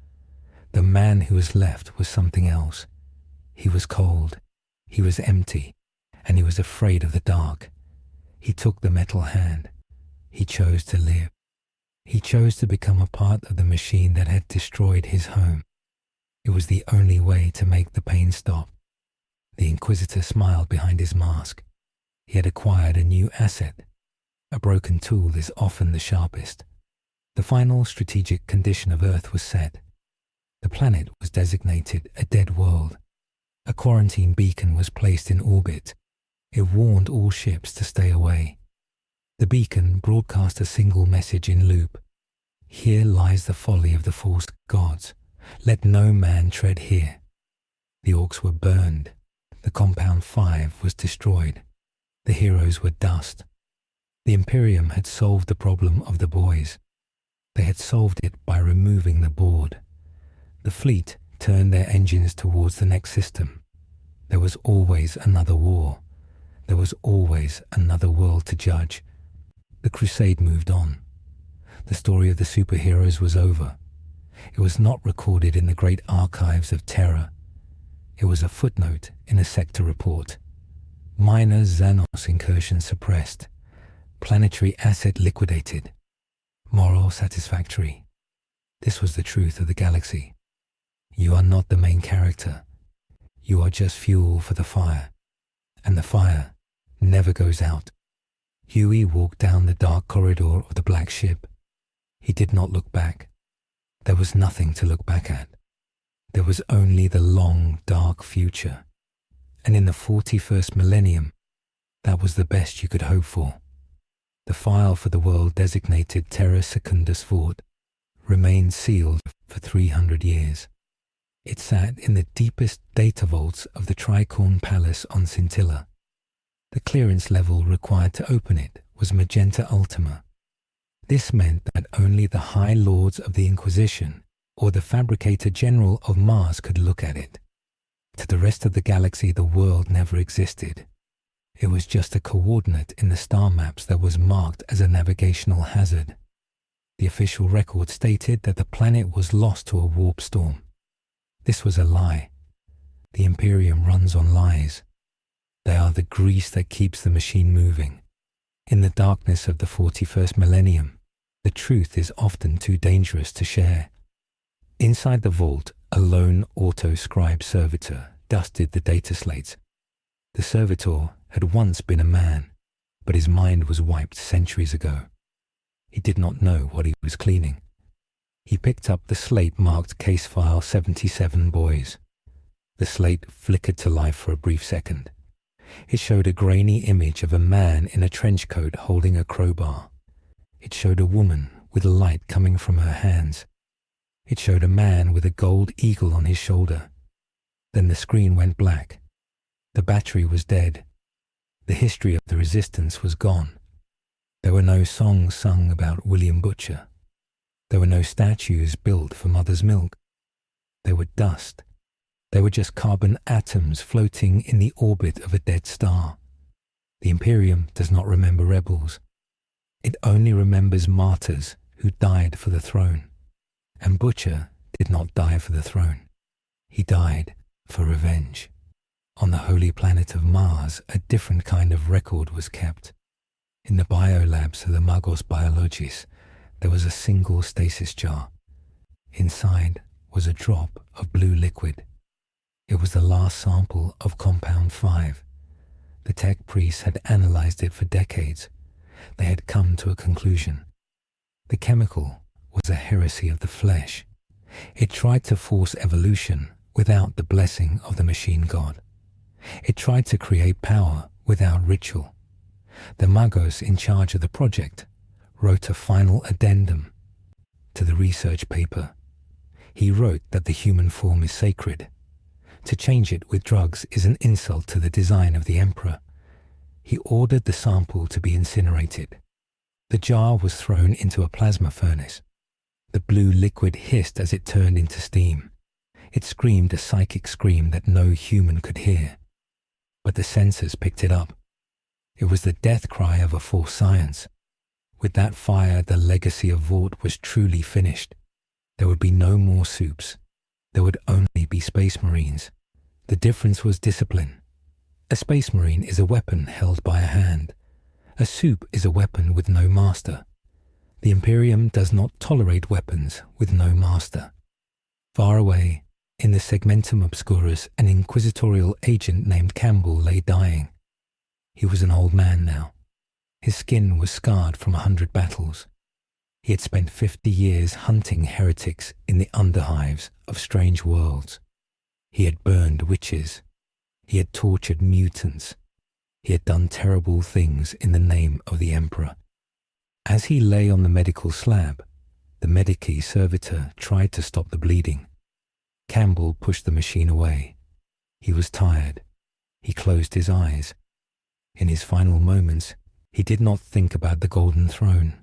Speaker 1: The man who was left was something else. He was cold. He was empty. And he was afraid of the dark. He took the metal hand. He chose to live. He chose to become a part of the machine that had destroyed his home. It was the only way to make the pain stop. The Inquisitor smiled behind his mask. He had acquired a new asset. A broken tool is often the sharpest. The final strategic condition of Earth was set. The planet was designated a dead world. A quarantine beacon was placed in orbit. It warned all ships to stay away. The beacon broadcast a single message in loop. Here lies the folly of the false gods. Let no man tread here. The Orks were burned. The Compound V was destroyed. The heroes were dust. The Imperium had solved the problem of the boys. They had solved it by removing the board. The fleet turned their engines towards the next system. There was always another war. There was always another world to judge. The crusade moved on. The story of the superheroes was over. It was not recorded in the great archives of terror. It was a footnote in a sector report. Minor Xanos incursion suppressed. Planetary asset liquidated. Moral satisfactory. This was the truth of the galaxy. You are not the main character. You are just fuel for the fire. And the fire never goes out. Hughie walked down the dark corridor of the black ship. He did not look back. There was nothing to look back at. There was only the long, dark future. And in the 41st millennium, that was the best you could hope for. The file for the world designated Terra Secundus Vought remained sealed for 300 years. It sat in the deepest data vaults of the Tricorn Palace on Scintilla. The clearance level required to open it was Magenta Ultima. This meant that only the High Lords of the Inquisition or the Fabricator General of Mars could look at it. To the rest of the galaxy, the world never existed. It was just a coordinate in the star maps that was marked as a navigational hazard. The official record stated that the planet was lost to a warp storm. This was a lie. The Imperium runs on lies. They are the grease that keeps the machine moving. In the darkness of the 41st millennium, the truth is often too dangerous to share. Inside the vault, a lone auto-scribe servitor dusted the data slates. The servitor had once been a man, but his mind was wiped centuries ago. He did not know what he was cleaning. He picked up the slate marked Case File 77 Boys. The slate flickered to life for a brief second. It showed a grainy image of a man in a trench coat holding a crowbar. It showed a woman with light coming from her hands. It showed a man with a gold eagle on his shoulder. Then the screen went black. The battery was dead. The history of the resistance was gone. There were no songs sung about William Butcher. There were no statues built for Mother's Milk. They were dust. They were just carbon atoms floating in the orbit of a dead star. The Imperium does not remember rebels. It only remembers martyrs who died for the throne. And Butcher did not die for the throne. He died for revenge. On the holy planet of Mars, a different kind of record was kept. In the biolabs of the Magos Biologis, there was a single stasis jar. Inside was a drop of blue liquid. It was the last sample of Compound V. The tech priests had analyzed it for decades. They had come to a conclusion. The chemical was a heresy of the flesh. It tried to force evolution without the blessing of the machine god. It tried to create power without ritual. The Magos in charge of the project wrote a final addendum to the research paper. He wrote that the human form is sacred. To change it with drugs is an insult to the design of the emperor. He ordered the sample to be incinerated. The jar was thrown into a plasma furnace. The blue liquid hissed as it turned into steam. It screamed a psychic scream that no human could hear. But the sensors picked it up. It was the death cry of a false science. With that fire, the legacy of Vought was truly finished. There would be no more soups. There would only be space marines. The difference was discipline. A space marine is a weapon held by a hand. A soup is a weapon with no master. The Imperium does not tolerate weapons with no master. Far away, in the Segmentum Obscurus, an inquisitorial agent named Campbell lay dying. He was an old man now. His skin was scarred from 100 battles. He had spent 50 years hunting heretics in the underhives of strange worlds. He had burned witches. He had tortured mutants. He had done terrible things in the name of the Emperor. As he lay on the medical slab, The Medici servitor tried to stop the bleeding. Campbell pushed the machine away. He was tired. He closed his eyes. In his final moments, he did not think about the Golden Throne.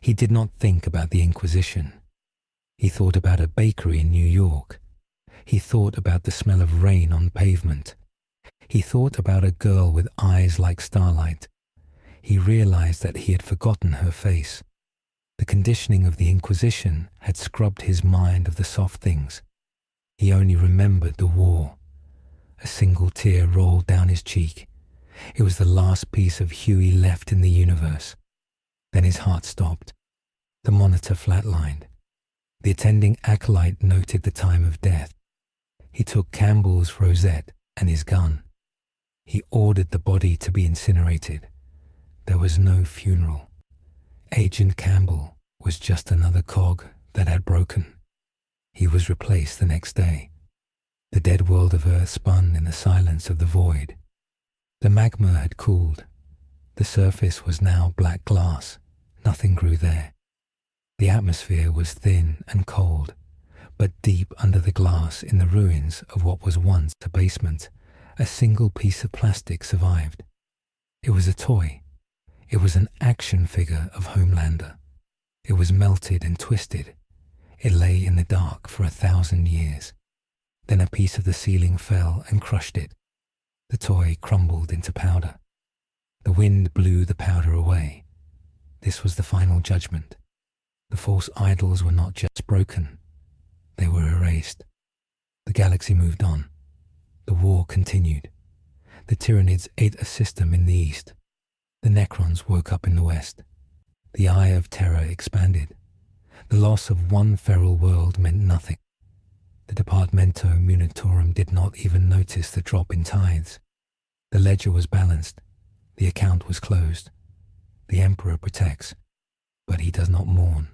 Speaker 1: He did not think about the Inquisition. He thought about a bakery in New York. He thought about the smell of rain on pavement. He thought about a girl with eyes like starlight. He realized that he had forgotten her face. The conditioning of the Inquisition had scrubbed his mind of the soft things. He only remembered the war. A single tear rolled down his cheek. It was the last piece of Hughie left in the universe. Then his heart stopped. The monitor flatlined. The attending acolyte noted the time of death. He took Campbell's rosette and his gun. He ordered the body to be incinerated. There was no funeral. Agent Campbell was just another cog that had broken. He was replaced the next day. The dead world of Earth spun in the silence of the void. The magma had cooled. The surface was now black glass. Nothing grew there. The atmosphere was thin and cold, but deep under the glass in the ruins of what was once a basement, a single piece of plastic survived. It was a toy. It was an action figure of Homelander. It was melted and twisted. It lay in the dark for 1,000 years. Then a piece of the ceiling fell and crushed it. The toy crumbled into powder. The wind blew the powder away. This was the final judgment. The false idols were not just broken. They were erased. The galaxy moved on. The war continued. The Tyranids ate a system in the east. The Necrons woke up in the west. The Eye of Terror expanded. The loss of one feral world meant nothing. The Departamento Munitorum did not even notice the drop in tithes. The ledger was balanced. The account was closed. The Emperor protects, but he does not mourn.